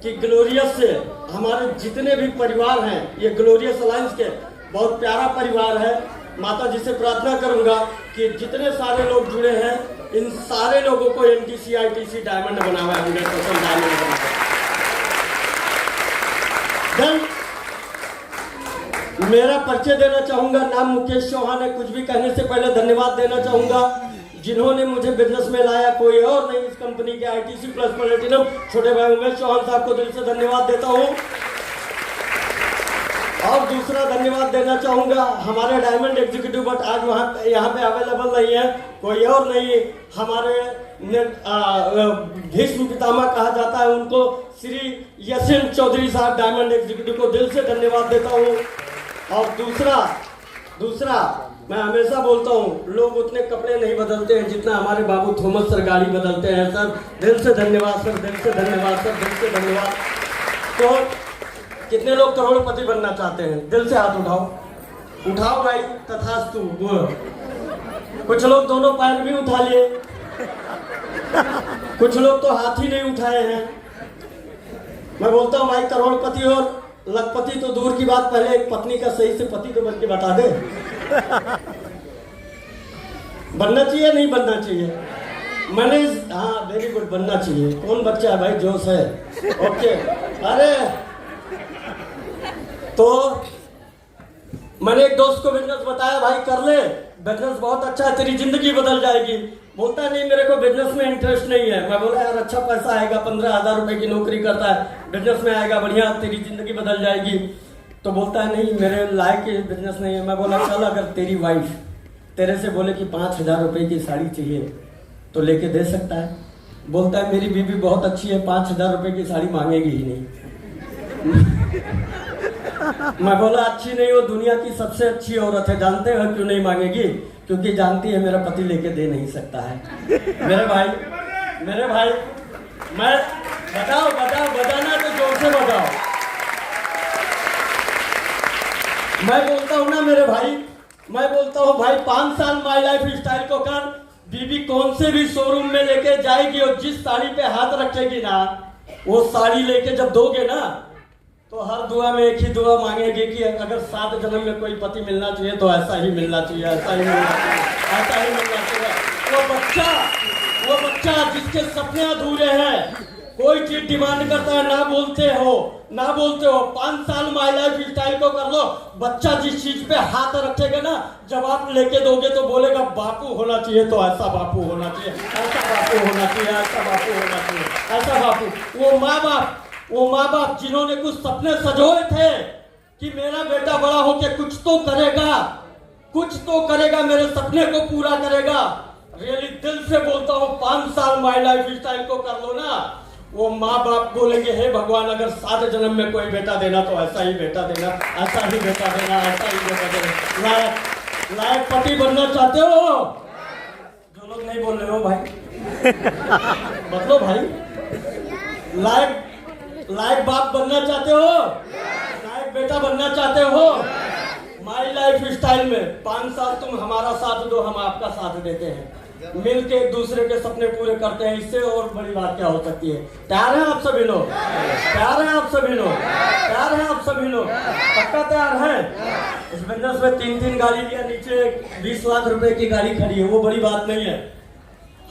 S3: कि ग्लोरियस से हमारे जितने भी परिवार हैं, ये ग्लोरियस अलायंस के बहुत प्यारा परिवार है। माता जी से प्रार्थना करूंगा कि जितने सारे लोग जुड़े हैं, इन सारे लोगों को NTC ITC डायमंड बनावा है 100% डायमंड बनावा। मेरा परिचय देना चाहूंगा। नाम मुकेश चौहान है। कुछ भी कहने से पहले धन्यवाद देना चाहूंगा जिन्होंने मुझे बिजनेस में लाया, कोई और नहीं, इस कंपनी के ITC प्लस प्लेटिनम छोटे भाई उमेश चौहान साहब को दिल से धन्यवाद देता हूं।
S4: और दूसरा धन्यवाद देना चाहूँगा हमारे डायमंड एग्जीक्यूटिव, बट आज वहाँ यहाँ पे अवेलेबल नहीं है, कोई और नहीं, हमारे भीष्म पितामह कहा जाता है उनको, श्री यशिन चौधरी साहब डायमंड एग्जीक्यूटिव को दिल से धन्यवाद देता हूँ। और दूसरा मैं हमेशा बोलता हूँ, लोग उतने कपड़े नहीं बदलते हैं जितना हमारे बाबू थॉमस सर गाड़ी बदलते हैं। सर दिल से धन्यवाद सर, दिल से धन्यवाद सर, दिल से धन्यवाद। तो कितने लोग करोड़पति बनना चाहते हैं? दिल से हाथ उठाओ भाई, तथास्तु। कुछ लोग दोनों पैर भी उठा लिए, कुछ लोग तो हाथ ही नहीं उठाए हैं। मैं बोलता हूँ भाई, करोड़पति और लखपति तो दूर की बात, पहले एक पत्नी का सही से पति तो बन के बता दे। बनना चाहिए नहीं बनना चाहिए? मैंने हाँ वेरी गुड, बनना चाहिए। कौन बच्चा है भाई? जोश है, ओके। अरे तो मैंने एक दोस्त को बिजनेस बताया, भाई कर ले, बिजनेस बहुत अच्छा है, तेरी जिंदगी बदल जाएगी। बोलता है नहीं, मेरे को बिजनेस में इंटरेस्ट नहीं है। मैं बोला यार अच्छा पैसा आएगा, 15,000 रुपए की नौकरी करता है, बिजनेस में आएगा, बढ़िया, तेरी जिंदगी बदल जाएगी। तो बोलता है नहीं, मेरे लायक बिजनेस नहीं है। मैं बोला चल, अगर तेरी वाइफ तेरे से बोले कि 5,000 रुपए की साड़ी चाहिए तो लेके दे सकता है? बोलता है मेरी बीवी बहुत अच्छी है, 5,000 रुपए की साड़ी मांगेगी ही नहीं। मैं बोला अच्छी नहीं, वो दुनिया की सबसे अच्छी औरत है। जानते हो क्यों नहीं मांगेगी? क्योंकि जानती है मेरा पति लेके दे नहीं सकता है। मेरे भाई मैं बताओ बजाना तो जोर से बजाओ। मैं बोलता हूँ ना मेरे भाई, मैं बोलता हूँ भाई 5 साल माई लाइफ स्टाइल को कर, बीबी कौन से भी शोरूम में लेके जाएगी और जिस साड़ी पे हाथ रखेगी ना, वो साड़ी लेके जब दोगे ना, तो हर दुआ में एक ही दुआ मांगेगी कि अगर 7 जन्म में कोई पति मिलना चाहिए तो ऐसा ही मिलना चाहिए, ऐसा ही मिलना चाहिए, ऐसा ही मिलना चाहिए। वो बच्चा जिसके सपने अधूरे हैं, कोई चीज डिमांड करता है, ना बोलते हो 5 साल माई लाइफ स्टाइल को कर लो। बच्चा जिस चीज पे हाथ रखेगा ना, जब आप लेके दोगे तो बोलेगा बापू होना चाहिए, तो ऐसा बापू होना चाहिए, ऐसा बापू होना चाहिए, ऐसा बापू होना चाहिए, ऐसा बापू। वो माँ बाप जिन्होंने कुछ सपने सजोए थे कि मेरा बेटा बड़ा होके कुछ तो करेगा, मेरे सपने को पूरा करेगा। रियली दिल से बोलता हूँ, 5 साल माई लाइफ स्टाइल को कर लो ना, वो माँ बाप बोलेंगे हे भगवान, अगर 7 जन्म में कोई बेटा देना तो ऐसा ही बेटा देना, ऐसा ही बेटा देना, ऐसा ही बेटा देना। लायक पति बनना चाहते हो? जो लोग नहीं बोल रहे हो भाई बदलो भाई। लायक बाप बनना चाहते हो? लायक बेटा बनना चाहते हो? माई लाइफ स्टाइल में 5 साल तुम हमारा साथ दो, हम आपका साथ देते हैं, मिलके एक दूसरे के सपने पूरे करते हैं। इससे और बड़ी बात क्या हो सकती है? तैयार हैं आप सभी लोग? तैयार हैं आप सभी लोग? तैयार हैं आप सभी लोग? पक्का तैयार हैं? इस बिजनेस में 3 गाड़ी लिया, नीचे 20 लाख रुपए की गाड़ी खड़ी है, वो बड़ी बात नहीं है।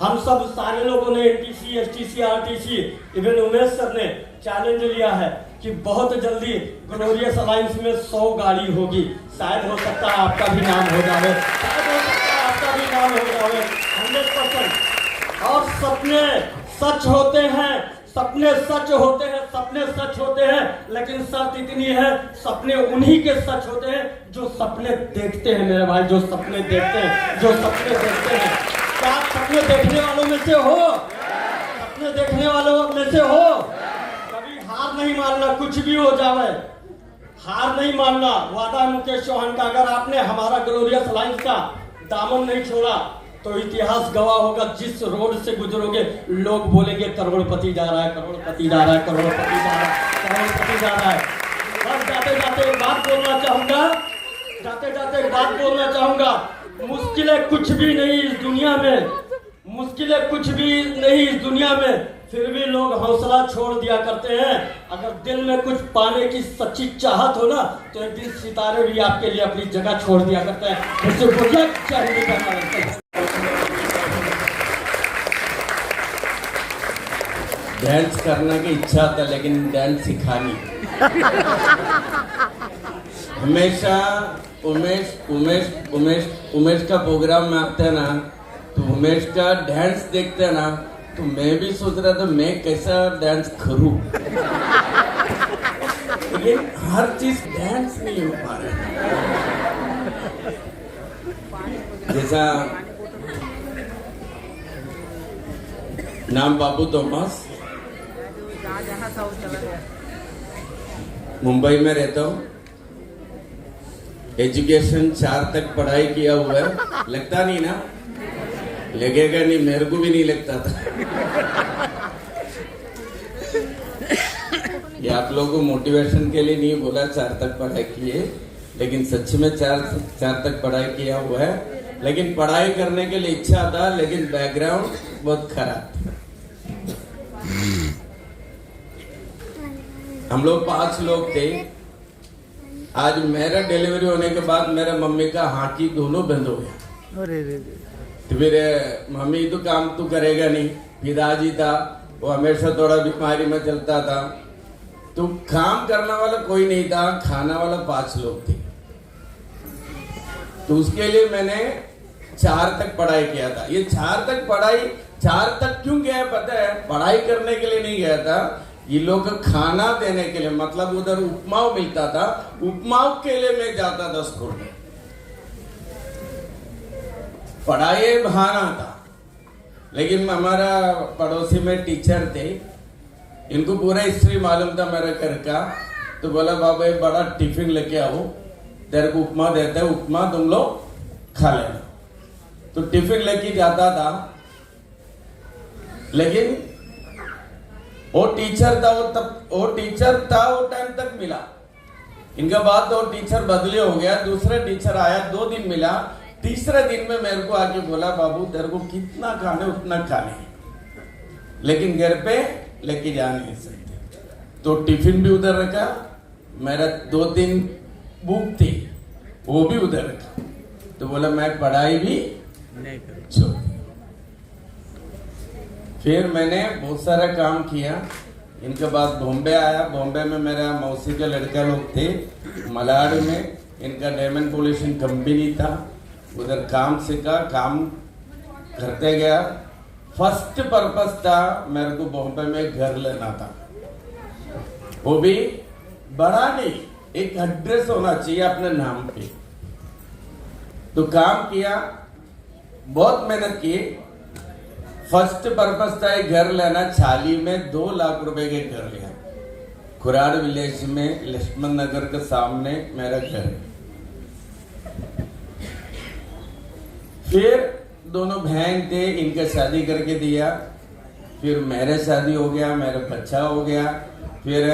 S4: हम सब सारे लोगों ने NTC, STC, RTC, even Umesh sir ने चैलेंज लिया है कि बहुत जल्दी ग्लोरियस अलायंस में 100 गाड़ी होगी। शायद हो सकता है आपका भी नाम हो जाए, शायद हो सकता है आपका भी नाम हो जाए। 100%। और सपने सच होते हैं, सपने सच होते हैं, लेकिन शर्त इतनी है, सपने उन्हीं के सच होते हैं जो सपने देखते हैं मेरे भाई, जो सपने देखते हैं। क्या आप सपने देखने वालों में से हो? सपने देखने वालों में से हो? कभी हार नहीं मानना, कुछ भी हो जावे, हार नहीं मानना। वादा मुकेश चौहान का, अगर आपने हमारा ग्लोरियस अलायंस का दामन नहीं छोड़ा तो इतिहास गवाह होगा, जिस रोड से गुजरोगे लोग बोलेंगे करोड़पति जा रहा है, करोड़पति जा रहा है, करोड़पति जा रहा है, करोड़पति जा रहा है। बस जाते जाते एक बात बोलना चाहूंगा, मुश्किलें कुछ भी नहीं इस दुनिया में, फिर भी लोग हौसला छोड़ दिया करते हैं। अगर दिल में कुछ पाने की सच्ची चाहत हो ना, तो एक दिन सितारे भी आपके लिए अपनी जगह छोड़ दिया करते हैं। इससे बढ़िया चाहिए करना।
S5: डांस करने की इच्छा था, लेकिन डांस सिखानी हमेशा उमेश का प्रोग्राम में आते हैं ना, तो उमेश का डांस देखते हैं ना, तो मैं भी सोच रहा था मैं कैसा डांस करूं। लेकिन हर चीज डांस नहीं हो पा रहा। जैसा नाम बाबू थॉमस, मुंबई में रहता हूँ। एजुकेशन 4 तक पढ़ाई किया हुआ है। लगता नहीं ना? लगेगा नहीं, मेरे को भी नहीं लगता था। ये आप लोगों को मोटिवेशन के लिए नहीं बोला 4 तक पढ़ाई किए, लेकिन सच में 4 तक पढ़ाई किया हुआ है। लेकिन पढ़ाई करने के लिए इच्छा था, लेकिन बैकग्राउंड बहुत खराब था। हम लोग 5 लोग थे। आज मेरा डिलीवरी होने के बाद मेरे मम्मी का हाथी दोनों बंद हो गया। तो फिर मम्मी तो काम तो करेगा नहीं, पिताजी था वो हमेशा थोड़ा बीमारी में चलता था, तो काम करने वाला कोई नहीं था, खाना वाला 5 लोग थे। तो उसके लिए मैंने 4 तक पढ़ाई किया था। ये 4 तक पढ़ाई 4 तक क्यों गया पता है? पढ़ाई करने के लिए नहीं गया था, ये लोग खाना देने के लिए, मतलब उधर उपमाव मिलता था, उपमाव के लिए मैं जाता था स्कूल में। पढ़ाई बहाना था। लेकिन हमारा पड़ोसी में टीचर थे, इनको पूरा हिस्ट्री मालूम था मेरे घर का। तो बोला बाबा एक बड़ा टिफिन लेके आओ, तेरे को उपमा देते हैं, उपमा तुम लोग खा लेना। तो टिफिन लेके जाता था। लेकिन वो टीचर था, वो टाइम तक मिला। इनके बाद तो टीचर बदले हो गया, दूसरा टीचर आया, 2 दिन मिला। तीसरे दिन में मेरे को आके बोला बाबू तेरे को कितना खाने उतना खाने, लेकिन घर पे लेके जा नहीं सकते। तो टिफिन भी उधर रखा, मेरा 2-3 बुक थी वो भी उधर रखा। तो बोला मैं पढ़ाई भी छोड़। फिर मैंने बहुत सारा काम किया। इनके बाद बॉम्बे आया। बॉम्बे में मेरा मौसी के लड़का लोग थे, मलाड में इनका डायमंड पॉलिशिंग कंपनी था, उधर काम सीखा, काम करते गया। फर्स्ट पर्पस था मेरे को बॉम्बे में घर लेना था, वो भी बड़ा नहीं, एक एड्रेस होना चाहिए अपने नाम पे। तो काम किया, बहुत मेहनत की। फर्स्ट पर्पस था घर लेना। छाली में 2 लाख रुपए के घर लिया, खुराड़ विलेज में, लक्ष्मण नगर के सामने मेरा घर है। फिर दोनों बहन थे, इनका शादी करके दिया। फिर मेरे शादी हो गया, मेरा बच्चा हो गया। फिर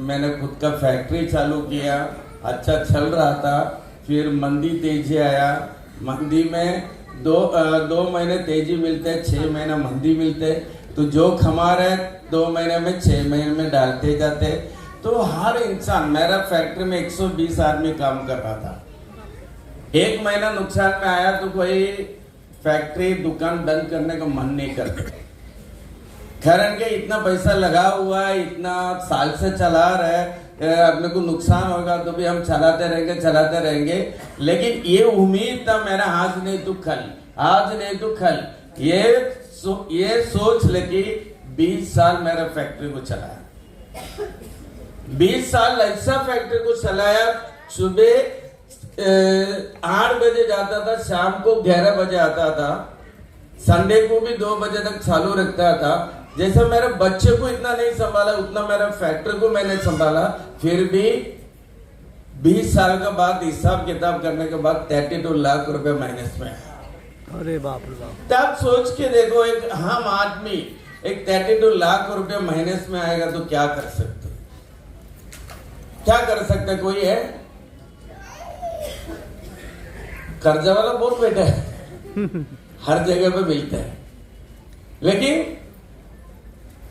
S5: मैंने खुद का फैक्ट्री चालू किया, अच्छा चल रहा था। फिर मंदी तेजी आया। मंदी में 2 महीने तेजी मिलते, 6 महीने मंदी मिलते। तो जो कमा रहे 2 महीने में 6 महीने में डालते जाते। तो हर इंसान, मेरा फैक्ट्री में 120 आदमी काम कर रहा था। 1 महीना नुकसान में आया तो कोई फैक्ट्री दुकान बंद करने का मन नहीं करता। कारण के इतना पैसा लगा हुआ है, इतना साल से चला रहे, अपने को नुकसान होगा तो भी हम चलाते रहेंगे। लेकिन ये उम्मीद था मेरा, आज नहीं तो कल, ये सोच लेके 20 साल मेरा फैक्ट्री को चलाया। 20 साल ऐसा फैक्ट्री को चलाया। सुबह 8 बजे जाता था, शाम को 11 बजे आता था। संडे को भी 2 बजे तक चालू रखता था। जैसे मेरे बच्चे को इतना नहीं संभाला, उतना मेरा फैक्ट्री को मैंने संभाला। फिर भी 20 साल के बाद हिसाब किताब करने के बाद 32 लाख रुपए माइनस में।
S1: अरे बाप रे बाप।
S5: तब सोच के देखो, एक हम आदमी एक 32 लाख रुपए माइनस में आएगा तो क्या कर सकते? कोई है? कर्जा वाला बहुत बैठा है, हर जगह पे मिलता है। लेकिन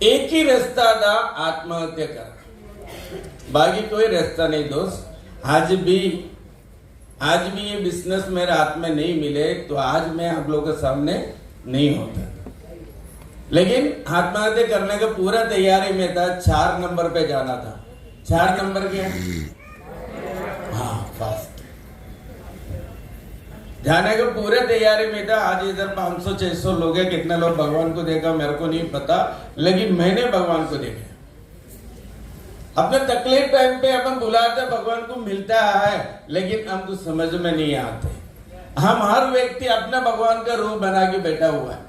S5: एक ही रास्ता था, आत्महत्या करना। बाकी कोई रास्ता नहीं दोस्त। आज भी ये बिजनेस मेरे हाथ में नहीं मिले तो आज मैं आप लोगों के सामने नहीं होता। लेकिन आत्महत्या करने का पूरा तैयारी में था। 4 नंबर पे जाना था। 4 नंबर क्या? हाँ, फास्ट जाने का पूरे तैयारी में था। आज इधर 500-600 लोग हैं। कितने लोग भगवान को देखा मेरे को नहीं पता, लेकिन मैंने भगवान को देखा। अपने तकलीफ टाइम पे अपन बुलाते भगवान को मिलता है, लेकिन हमको समझ में नहीं आते। हम हर व्यक्ति अपना भगवान का रूप बना के बैठा हुआ है।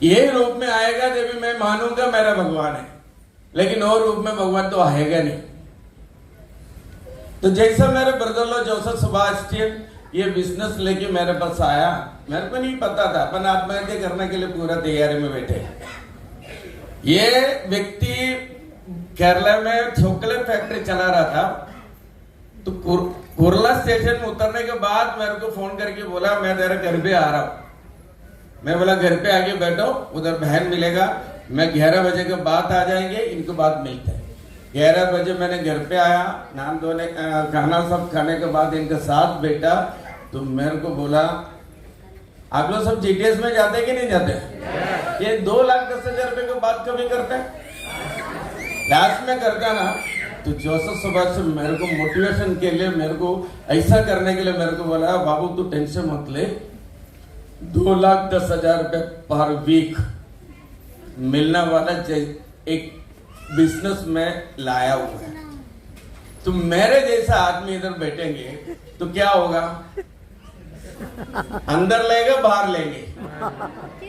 S5: ये रूप में आएगा जब मैं मानूंगा मेरा भगवान है, लेकिन और रूप में भगवान तो आएगा नहीं। तो जैसा मेरे ब्रदर लो जोसेफ सेबास्टियन ये बिजनेस लेके मेरे पास आया, मेरे को नहीं पता था, अपन आत्महत्या करने के लिए पूरा तैयारी में बैठे। ये व्यक्ति केरला में चॉकलेट फैक्ट्री चला रहा था। तो कुर्ला स्टेशन में उतरने के बाद मेरे को फोन करके बोला मैं तेरे घर पे आ रहा हूं। मैं बोला घर पे आके बैठो, उधर बहन मिलेगा, मैं 11 बजे के बाद आ जाएंगे, इनको बाद मिलते हैं। 11 बजे मैंने घर पे आया, नहा धोने खाना सब खाने के बाद इनके साथ बैठा। तो मेरे को बोला आप लोग सब जीटीएस में जाते कि नहीं जाते? ये 2,10,000 रुपए की बात कभी करते हैं? लास्ट में करता ना। तो जोसेफ सुभाष मेरे को मोटिवेशन के लिए, मेरे को ऐसा करने के लिए मेरे को बोला बाबू तू टेंशन मत ले, 2,10,000 रुपए पर वीक मिलने वाला एक बिजनेस में लाया हुआ है। तो मेरे जैसा आदमी इधर बैठेंगे तो क्या होगा? अंदर लेगा बाहर लेंगे,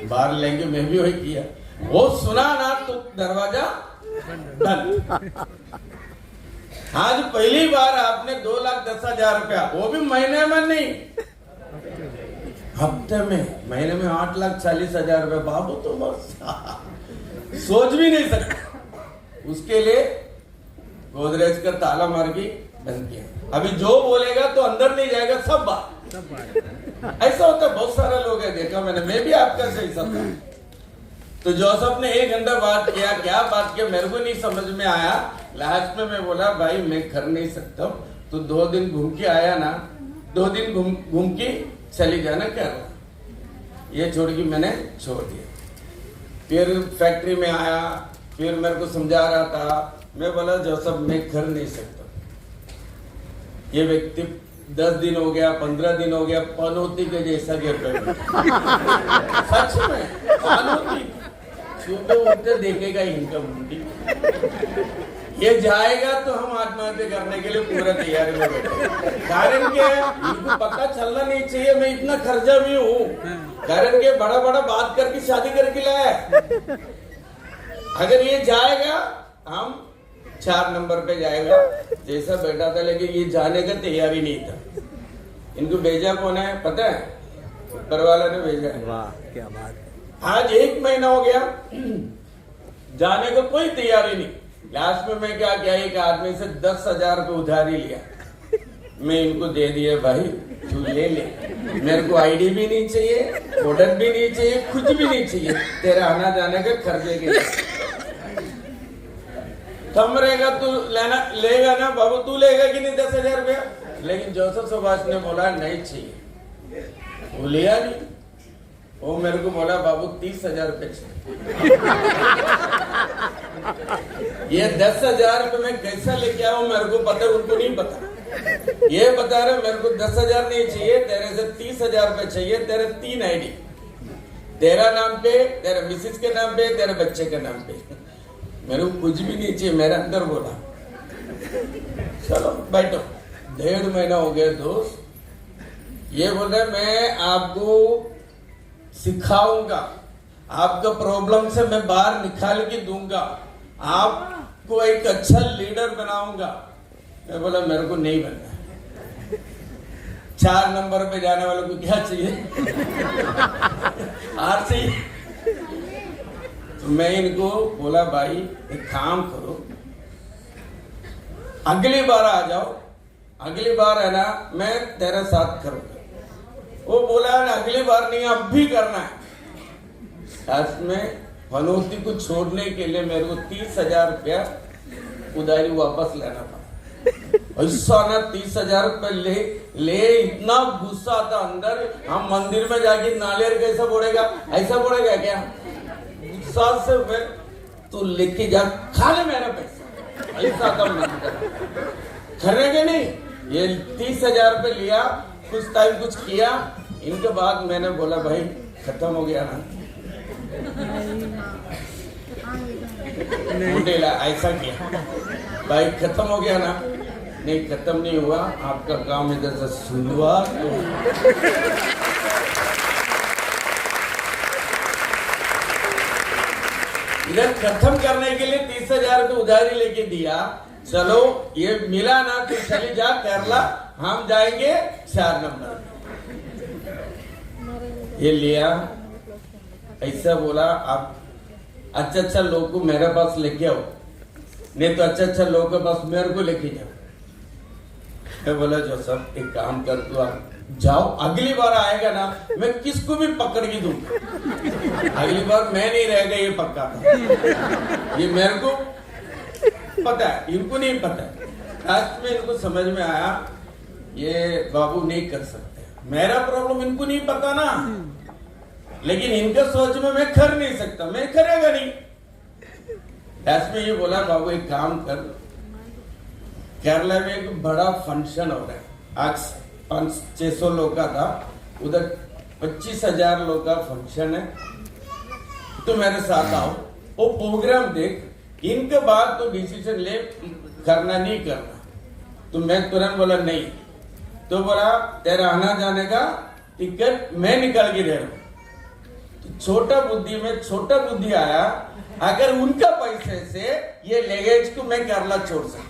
S5: बाहर लेंगे। मैं भी वही किया, वो सुना ना तो दरवाजा बंद। आज पहली बार आपने 2,10,000 रुपया, वो भी महीने में नहीं हफ्ते में, महीने में 8,40,000 रुपया। बाबू तो बस सोच भी नहीं सकते। उसके लिए गोदरेज का ताला मार के बंद किया। अभी जो बोलेगा तो अंदर नहीं जाएगा, सब बात। ऐसा होता है, बहुत सारे लोग हैं, देखा मैंने, मैं भी आपका सही सब। तो जोसेफ ने 1 घंटा बात किया, क्या बात किया मेरे को नहीं समझ में आया। लास्ट में मैं बोला भाई मैं कर नहीं सकता, तो 2 दिन घूम के आया ना, 2 दिन घूम के चली जाना क्या, ये छोड़ के मैंने छोड़ दिया। फिर फैक्ट्री में आया, फिर मेरे को समझा रहा था। मैं बोला जोसेफ मैं कर नहीं सकता। ये व्यक्ति 10 दिन हो गया, 15 दिन हो गया, पनौती के जैसा गिर पे। सच में पनौती, सुबह उठते देखेगा इनका मुंडी। ये जाएगा तो हम आत्महत्या करने के लिए पूरा तैयारी में बैठे। कारण क्या है, इनको पता चलना नहीं चाहिए मैं इतना खर्चा भी हूँ। कारण के बड़ा बड़ा बात करके शादी करके लाया। अगर ये जाएगा हम 4 नंबर पे जाएगा जैसा बैठा था, लेकिन ये जाने का तैयारी नहीं था। इनको भेजा कौन है पता है? ऊपर वाला ने भेजा है।
S1: वाह क्या बात।
S5: आज 1 महीना हो गया, जाने को कोई तैयारी नहीं। लास्ट में मैं क्या किया, एक आदमी से 10,000 रुपये उधारी लिया, मैं इनको दे दिया, भाई तू ले ले, मेरे को आईडी भी नहीं चाहिए, प्रोडक्ट भी नहीं चाहिए, कुछ भी नहीं चाहिए, तेरा आना जाने के खर्चे के कम रहेगा, तू लेगा ना बाबू, तू लेगा कि नहीं 10,000 रुपया? लेकिन जोसेफ सुभाष ने बोला नहीं चाहिए, वो लिया नहीं। वो मेरे को बोला बाबू 30,000 रुपये चाहिए। ये 10,000 रुपये में कैसा लेके आऊं मेरे को पता, उनको नहीं पता। ये बता रहे मेरे को 10,000 नहीं चाहिए, तेरे से 30,000 रुपये चाहिए। तेरे 3 आईडी, तेरा नाम पे, तेरे मिसेस के नाम पे, तेरे बच्चे के नाम पे। मेरे को कुछ भी नहीं चाहिए। मेरे अंदर बोला चलो बैठो। 1.5 महीना हो गया दोस्त। ये बोल रहे मैं आपको सिखाऊंगा, आपका प्रॉब्लम से मैं बाहर निकाल के दूंगा, आपको एक अच्छा लीडर बनाऊंगा। मैं बोला मेरे को नहीं बनना। 4 नंबर पे जाने वालों को क्या चाहिए? हार चाहिए। तो मैं इनको बोला भाई एक काम करो, अगली बार आ जाओ, अगली बार है ना मैं तेरे साथ करूंगा। वो बोला अगली बार नहीं अब भी करना है। लास्ट में फनौती को छोड़ने के लिए मेरे को 30,000 रुपया उधारी वापस लेना पड़ा। ऐसा ना 30,000 रुपये ले इतना गुस्सा था अंदर। हम मंदिर में जाके नालियर कैसा बोलेगा, ऐसा बोलेगा क्या? गुस्सा से मैं तू लेके जा, खा ले मेरा पैसा, ऐसा था मन कर। करेंगे नहीं। ये 30,000 रुपये लिया, कुछ टाइम कुछ किया, इनके बाद मैंने बोला भाई खत्म हो गया ना, ऐसा किया। भाई खत्म हो गया ना? नहीं खत्म नहीं हुआ, आपका काम इधर से शुरुआत इधर खत्म करने के लिए 30,000 को उधारी लेके दिया। चलो ये मिला ना तो चली जा केरला, हम जाएंगे 4 नंबर। ये लिया, ऐसा बोला आप अच्छा लोग को मेरे पास लेके आओ, नहीं तो अच्छा लोग के पास मेरे को लेके जाओ। मैं बोला जो सब एक काम कर, तू आप जाओ, अगली बार आएगा ना मैं किसको भी पकड़ के दूंगा। अगली बार मैं नहीं रहेगा, ये पक्का था। ये मेरे को पता है, इनको नहीं पता है। लास्ट में इनको समझ में आया ये बाबू नहीं कर सकते। मेरा प्रॉब्लम इनको नहीं पता ना, लेकिन इनका सोच में मैं कर नहीं सकता, मैं करेगा नहीं। लास्ट में ये बोला बाबू एक काम कर, केरला में एक बड़ा फंक्शन हो रहा है, आज 500-600 लोग का था, उधर 25,000 लोग का फंक्शन है, तो मेरे साथ आओ, वो प्रोग्राम देख, इनके बाद तो डिसीजन ले करना नहीं करना। तो मैं तुरंत बोला नहीं, तो बोला तेरा आना जाने का टिकट मैं निकाल के दे रहा हूं। तो छोटा बुद्धि में छोटा बुद्धि आया, अगर उनका पैसे से ये लगेज को मैं केरला छोड़ सकता,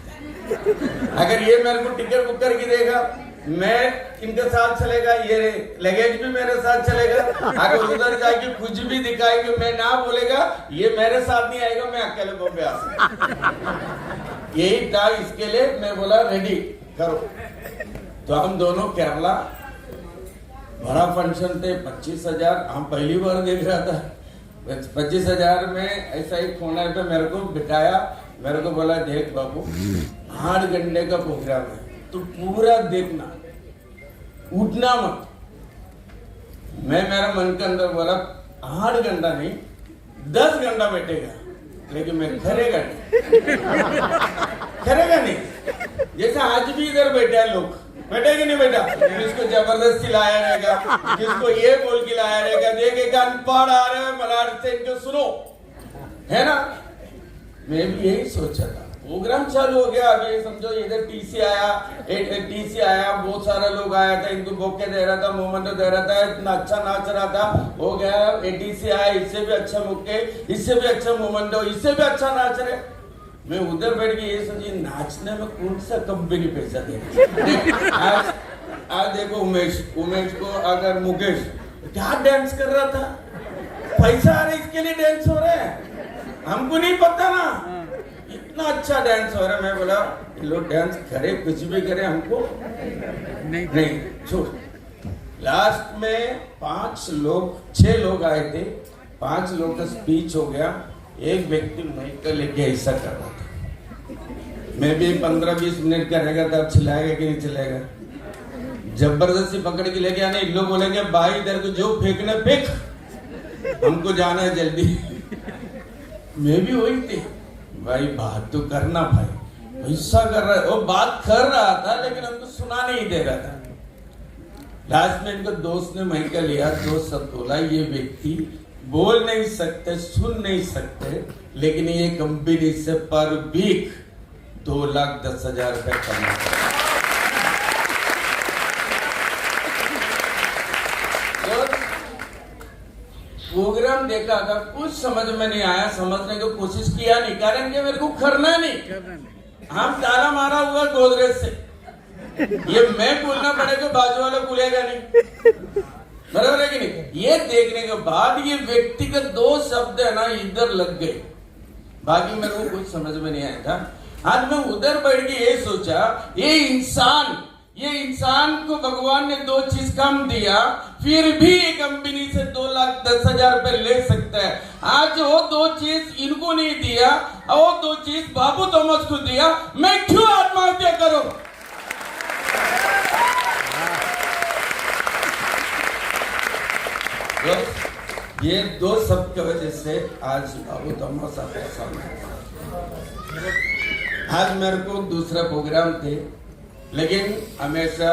S5: अगर ये मेरे को टिकट बुक करके देगा मैं इनके साथ चलेगा, ये लगेज भी मेरे साथ चलेगा। अगर उधर जाके कुछ भी दिखाएंगे मैं ना बोलेगा, ये मेरे साथ नहीं आएगा, मैं अकेले बॉम्बे आ सकता। यही था, इसके लिए मैं बोला रेडी करो। तो हम दोनों केरला, बड़ा फंक्शन थे, 25,000, हम पहली बार देख रहा था। 25,000 में ऐसा ही कोने पे मेरे को बिठाया, मेरे को बोला देख बाबू 8 घंटे का प्रोग्राम है, तो पूरा देखना, उठना मत। मैं मेरा मन के अंदर बोला 8 घंटा नहीं 10 घंटा बैठेगा, लेकिन मैं करेगा नहीं। जैसे आज भी इधर बैठे हैं लोग, बैठेगा नहीं बेटा, किसको जबरदस्ती लाया रहेगा, किसको ये बोल के लाया रहेगा, देखेगा अनपढ़ आ रहे हैं मराठी से, इनको सुनो, है ना। मैं भी यही सोचा था। प्रोग्राम चालू हो गया, अभी समझो इधर टीसी आया, बहुत सारे लोग आया था, इनको बोके दे रहा था, मोमेंटो दे रहा था, इतना अच्छा नाच रहा था, हो गया। एटीसी आया, इससे भी अच्छा मुक्के, इससे भी अच्छा मोमेंटो, इससे भी अच्छा नाच रहे। मैं उधर बैठ के ये सोची नाचने में कौन सा कंपनी पैसा दे। आज देखो उमेश को, अगर मुकेश क्या डांस कर रहा था, पैसा आ रहा है इसके लिए डांस हो रहा है, हमको नहीं पता ना, इतना अच्छा डांस हो रहा है। मैं बोला ये लोग डांस करे, कुछ भी करे, हमको नहीं छोड़। लास्ट में 6 लोग आए थे, 5 लोग का स्पीच हो गया। एक व्यक्ति माइक लेके ऐसा कर रहा था, मैं भी 15-20 मिनट करेगा तब चिल्लाएगा कि नहीं चिल्लाएगा, जबरदस्ती पकड़ के लेके आने। लोग बोलेंगे भाई इधर को जो फेंकने फेंक, हमको जाना है जल्दी। मैं भी वही थी, भाई बात तो करना भाई, ऐसा कर रहा है, वो बात कर रहा था लेकिन हमको सुना नहीं दे रहा था। लास्ट में इनको दोस्त ने माइक लिया, दोस्त सब बोला ये व्यक्ति बोल नहीं सकते, सुन नहीं सकते, लेकिन ये कंपनी से पर वीक 2,10,000 रुपए कमाते। प्रोग्राम देखा था, कुछ समझ में नहीं आया, समझने की कोशिश किया नहीं, कारण कि मेरे को करना नहीं। हम ताला मारा हुआ गोदरेज से, ये मैं बोलना पड़ेगा, बाजू वाला बोलेगा नहीं, बराबर है कि नहीं। ये देखने के बाद ये व्यक्तिगत 2 शब्द है ना इधर लग गए, बाकी मेरे को कुछ समझ में नहीं आया था। आज मैं उधर बैठ के ये सोचा, ये इंसान को भगवान ने 2 चीज कम दिया, फिर भी कंपनी से 2,10,000 रुपए ले सकता है। आज वो 2 चीज इनको नहीं दिया, वो 2 चीज बाबू थॉमस को दिया, मैं क्यों आत्महत्या करूं। ये 2 शब्द की वजह से आज बाबू थॉमस आपके सामने। आज मेरे को दूसरा प्रोग्राम थे, लेकिन हमेशा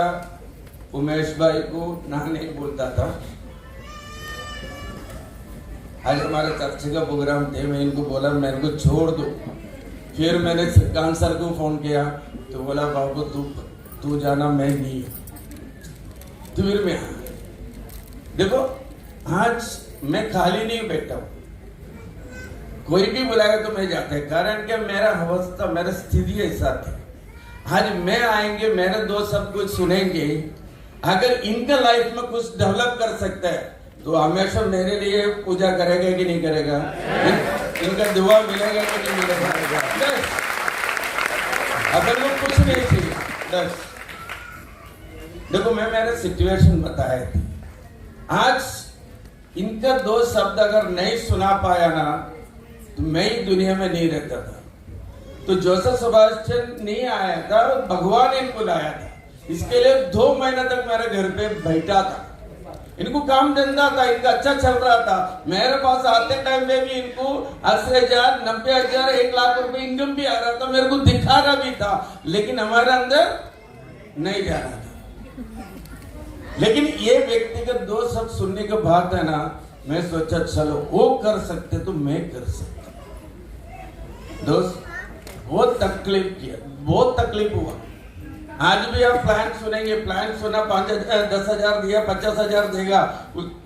S5: उमेश भाई को ना नहीं बोलता था। आज हमारे चर्च का प्रोग्राम थे, मैं इनको बोला मेरे को छोड़ दो, फिर मैंने श्रीकांत सर को फोन किया तो बोला बाबू तू जाना, मैं नहीं। तो फिर मैं देखो आज मैं खाली नहीं बैठा हूं, कोई भी बुलाएगा तो मैं जाता है, कारण क्या मेरा अवस्था मेरा स्थिति ऐसा थी। आज मैं आएंगे, मेरे दोस्त सब कुछ सुनेंगे, अगर इनका लाइफ में कुछ डेवलप कर सकता है तो हमेशा मेरे लिए पूजा करेगा कि नहीं करेगा, इनका दुआ मिलेगा कि नहीं मिलेगा। बस अगर वो कुछ नहीं चाहिए, बस देखो मैं मेरा सिचुएशन बताया थी। आज इनका दो शब्द अगर नहीं सुना पाया ना तो मैं ही दुनिया में नहीं रहता था। तो जोसेफ सेबास्टियन नहीं आया था, भगवान इनको लाया था। इसके लिए 2 महीने तक मेरे घर पे बैठा था। इनको काम धंधा था, इनका अच्छा चल रहा था। मेरे पास आते टाइम में भी इनको 80,000, 90,000, 1 लाख रुपए इनकम भी आ रहा था, मेरे को दिखा रहा भी था, लेकिन हमारे अंदर नहीं जा रहा था। लेकिन ये व्यक्तिगत 2 शब्द सुनने के बाद है ना, मैं सोचा चलो वो कर सकते तो मैं कर सकता। दोस्त बहुत तकलीफ किया, बहुत तकलीफ हुआ। आज भी आप प्लान सुनेंगे, प्लान सुना 5,000, 10,000 दिया, 50,000 देगा,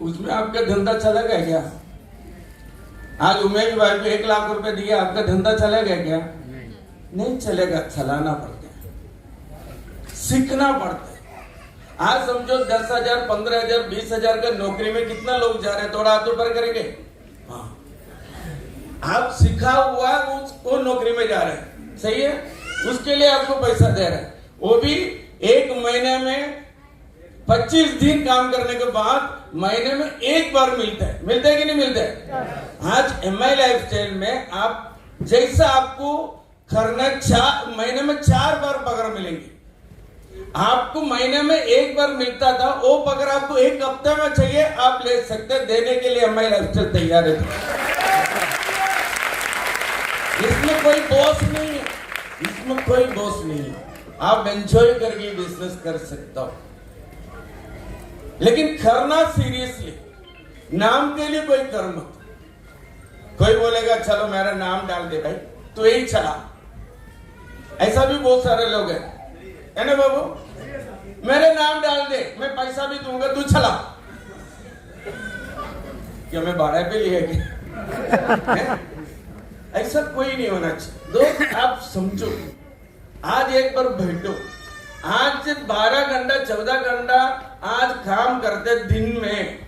S5: उसमें आपका धंधा चलेगा क्या? आज उमेश भाई को 1 लाख रुपए दिया, आपका धंधा चलेगा क्या? नहीं चलेगा। चलाना पड़ता है, सीखना पड़ता है। आज समझो 10,000, 15,000, 20,000 का नौकरी में कितना लोग जा रहे हैं, थोड़ा हाथ ऊपर करेंगे। हाँ, आप सीखा हुआ उसको नौकरी में जा रहे हैं, सही है, उसके लिए आपको पैसा दे रहे हैं, वो भी 1 महीने में 25 दिन काम करने के बाद महीने में 1 बार मिलता है कि नहीं मिलता है? आज MI लाइफस्टाइल में आप जैसा आपको करना, महीने में 4 बार पगार मिलेंगी। आपको महीने में 1 बार मिलता था, वो पगार आपको 1 हफ्ते में चाहिए, आप ले सकते, देने के लिए MI लाइफस्टाइल तैयार है। इसमें कोई बॉस नहीं है, इसमें कोई बॉस नहीं है, आप एंजॉय करके बिजनेस कर सकता हो, लेकिन करना सीरियसली, नाम के लिए कोई कर मत। कोई बोलेगा चलो मेरा नाम डाल दे भाई तो यही चला, ऐसा भी बहुत सारे लोग हैं, है ना बाबू, मेरे नाम डाल दे, मैं पैसा भी दूंगा, तू चला। क्या मैं भाड़ा पे लिया क्या? ऐसा कोई नहीं होना चाहिए। दोस्त आप समझो, आज एक बार बैठो, आज 12 घंटा 14 घंटा आज काम करते दिन में,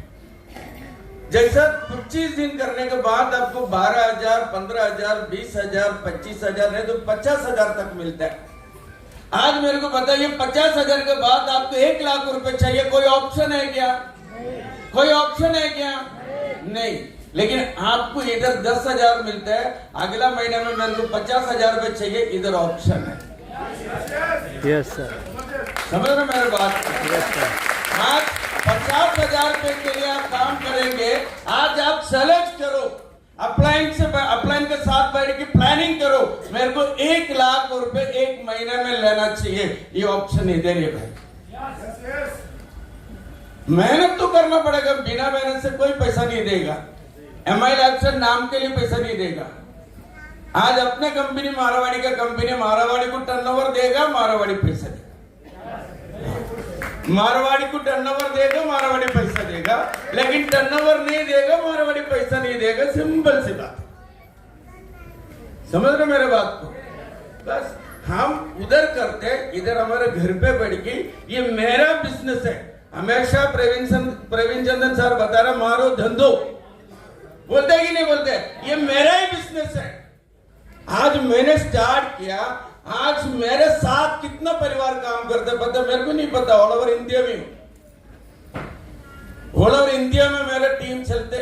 S5: जैसा 25 दिन करने के बाद आपको 12,000, 15,000, 20,000, 25,000 नहीं तो 50,000 तक मिलता है। आज मेरे को बताइए 50,000 के बाद आपको 1 लाख रुपए चाहिए, कोई ऑप्शन है क्या? कोई ऑप्शन है क्या? नहीं। लेकिन आपको इधर 10,000 मिलता है, अगला महीने में मेरे को 50,000 रुपए चाहिए, इधर ऑप्शन है।
S1: यस सर,
S5: समझ रहे मेरे बात? आज 50,000 रुपए के लिए आप काम करेंगे। आज आप सेलेक्ट करो, अपलाइन के साथ बैठ के प्लानिंग करो, मेरे को 1 लाख रुपए 1 महीने में लेना चाहिए, ये ऑप्शन इधर है भाई। मेहनत तो करना पड़ेगा, बिना मेहनत से कोई पैसा नहीं देगा। MI लाइफस्टाइल नाम के लिए पैसा नहीं देगा। आज अपने कंपनी मारवाड़ी का कंपनी मारवाड़ी को टर्नओवर देगा, मारवाड़ी पैसा देगा, मारवाड़ी को टर्नओवर देगा, मारवाड़ी पैसा देगा, लेकिन टर्नओवर नहीं देगा, मारवाड़ी पैसा नहीं देगा। सिंपल सी बात, समझ रहे मेरे बात को? बस हम उधर करते, इधर हमारे घर पे बैठ के ये मेरा बिजनेस है। हमेशा प्रवीण चंदन सर बता रहे, मारो धंधो, बोलते कि नहीं बोलते? ये मेरा ही बिजनेस है। आज मैंने स्टार्ट किया, आज मेरे साथ कितना परिवार काम करते पता मेरे को नहीं पता। ऑल ओवर इंडिया में, ऑल ओवर इंडिया में मेरा टीम चलते,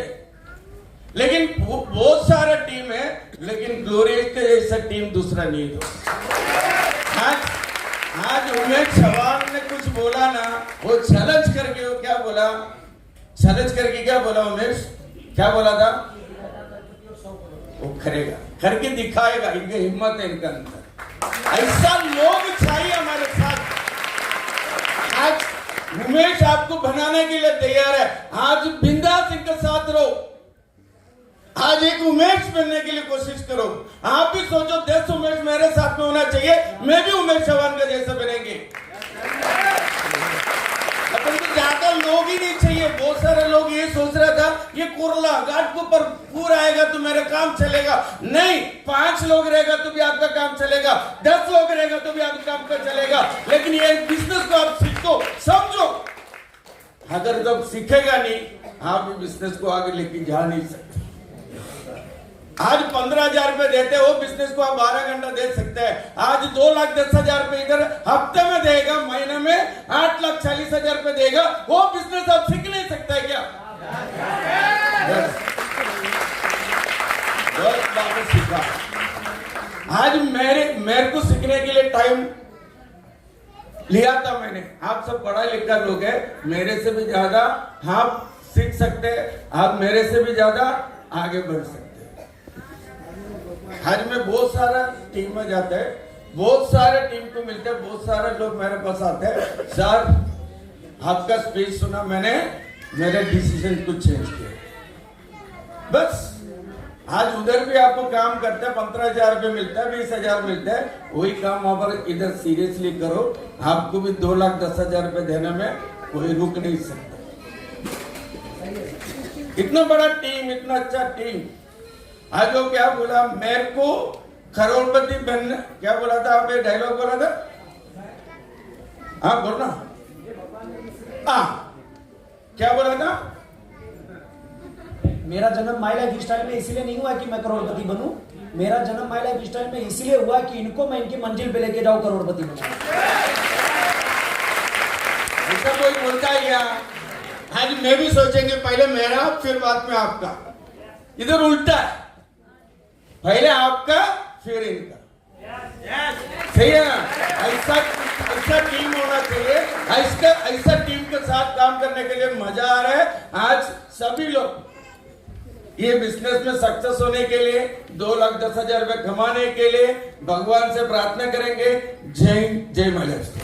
S5: लेकिन बहुत सारा टीम है, लेकिन ग्लोरियस के जैसा टीम दूसरा नहीं दो। आज उमेश चव्हाण ने कुछ बोला ना, वो चैलेंज करके, वो क्या बोला, चैलेंज करके क्या बोला उमेश, क्या बोला था? वो करेगा, करके दिखाएगा, इनकी हिम्मत है इनका अंदर। ऐसा लोग चाहिए हमारे साथ। आज उमेश आपको बनाने के लिए तैयार है, आज बिंदास इनके साथ रहो। आज एक उमेश बनने के लिए कोशिश करो। आप भी सोचो 10 उमेश मेरे साथ में होना चाहिए, मैं भी उमेश चौहान का जैसा बनेंगे। अपन को ज्यादा लोग ही नहीं चाहिए। बहुत सारे लोग ये सोच रहा था ये कुरला घाट के ऊपर पूरा आएगा तो मेरा काम चलेगा। नहीं, 5 लोग रहेगा तो भी आपका काम चलेगा, 10 लोग रहेगा तो भी आपका काम का चलेगा। लेकिन ये बिजनेस को आप सीखो, समझो। अगर जब सीखेगा नहीं, आप बिजनेस को आगे लेके जा नहीं सकते। आज 15,000 रुपए देते हो बिजनेस को, आप 12 घंटा दे सकते हैं। आज 2,10,000 रुपए इधर हफ्ते में देगा, महीने में 8,40,000 रुपए देगा। वो बिजनेस आप सीख नहीं सकता है क्या? बस सीखा। आज मेरे को सीखने के लिए टाइम लिया था मैंने। आप सब पढ़ा लिखा लोग हैं, मेरे से भी ज्यादा आप सीख सकते हैं, आप मेरे से भी ज्यादा आगे बढ़ सकते हैं। आज में बहुत सारा टीम में जाता है, बहुत सारे टीम को मिलते हैं, बहुत सारे लोग मेरे पास आते हैं, सर आपका स्पीच सुना मैंने, मेरे डिसीजन को चेंज किया। बस आज उधर भी आपको काम करते हैं, 15,000 रुपये मिलता है, 20,000 मिलता है, वही काम वहां पर इधर सीरियसली करो। आपको भी 2,10,000 रुपये देने में कोई रुक नहीं सकता। इतना बड़ा टीम, इतना अच्छा टीम। आज वो क्या बोला, मेरे को करोड़पति बनना, क्या बोला था आप, डायलॉग बोला था, हाँ बोलना, क्या बोला था?
S6: मेरा जन्म माई लाइफ स्टाइल में इसलिए नहीं हुआ कि मैं करोड़पति बनूं, मेरा जन्म माई लाइफ स्टाइल में इसलिए हुआ कि इनको मैं इनकी मंजिल पे लेके जाऊं, करोड़पति बनूं।
S5: ऐसा कोई बोलता है क्या? आज मैं भी सोचेंगे पहले मेरा फिर बाद में आपका। इधर उल्टा है, पहले आपका फिर इनका। सही है ना? ऐसा टीम होना चाहिए। ऐसा टीम के साथ काम करने के लिए मजा आ रहा है। आज सभी लोग ये बिजनेस में सक्सेस होने के लिए, 2,10,000 रुपए कमाने के लिए भगवान से प्रार्थना करेंगे। जय हिंद, जय महाराष्ट्र।